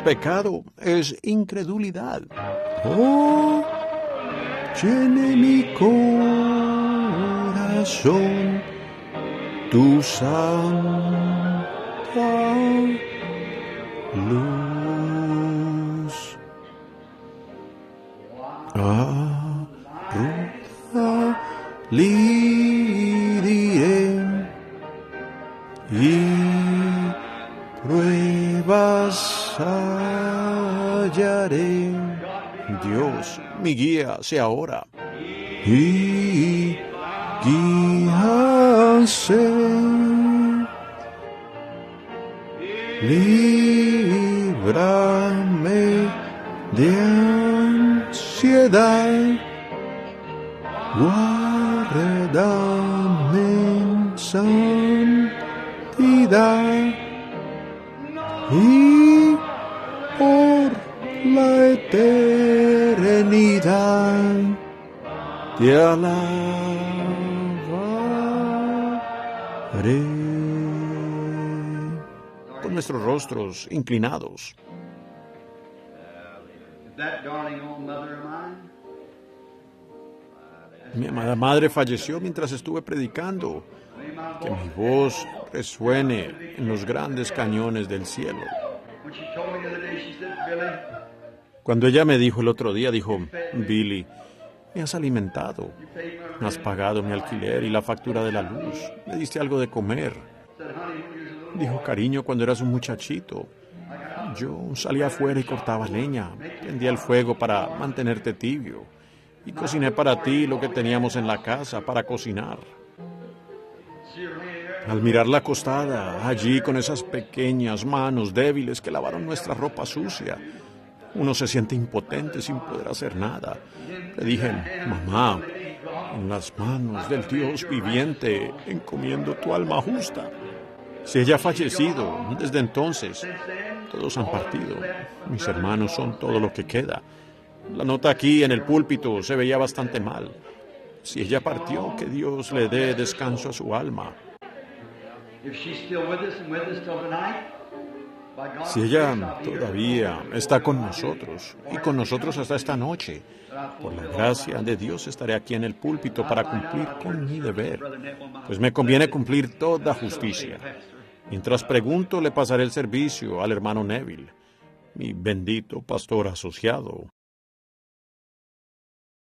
Pues pecado es incredulidad. Oh, llene mi corazón tu santa luz. Ruta lidiré y pruebas hallaré. Dios, mi guía sea ahora. Y guíase, líbrame de ansiedad, guárdame en santidad y por la eternidad te alabaré. Con nuestros rostros inclinados. Mi amada madre falleció mientras estuve predicando. que mi voz resuene en los grandes cañones del cielo. When she told me the other day, she said, Billy, Cuando ella me dijo el otro día, dijo, Billy, me has alimentado, me has pagado mi alquiler y la factura de la luz, me diste algo de comer. said, honey, when you was a little Dijo, cariño, cuando eras un muchachito, yo salía afuera y cortaba leña, prendía el fuego para mantenerte tibio y cociné para ti lo que teníamos en la casa para cocinar. see her laying there, Al mirarla acostada, allí con esas pequeñas manos débiles que lavaron nuestra ropa sucia, uno se siente impotente sin poder hacer nada. Le dije, mamá, en las manos del Dios viviente, encomiendo tu alma justa. Si ella ha fallecido, desde entonces, todos han partido. Mis hermanos son todo lo que queda. La nota aquí en el púlpito se veía bastante mal. Si ella partió, que Dios le dé descanso a su alma. if she's still with us and with us till tonight, by God's Si grace, ella I'll be here. todavía está con nosotros y con nosotros hasta esta noche, por la gracia de Dios estaré aquí en el púlpito para cumplir con mi deber, pues me conviene cumplir toda justicia. Mientras pregunto, le pasaré el servicio al hermano Neville, mi bendito pastor asociado.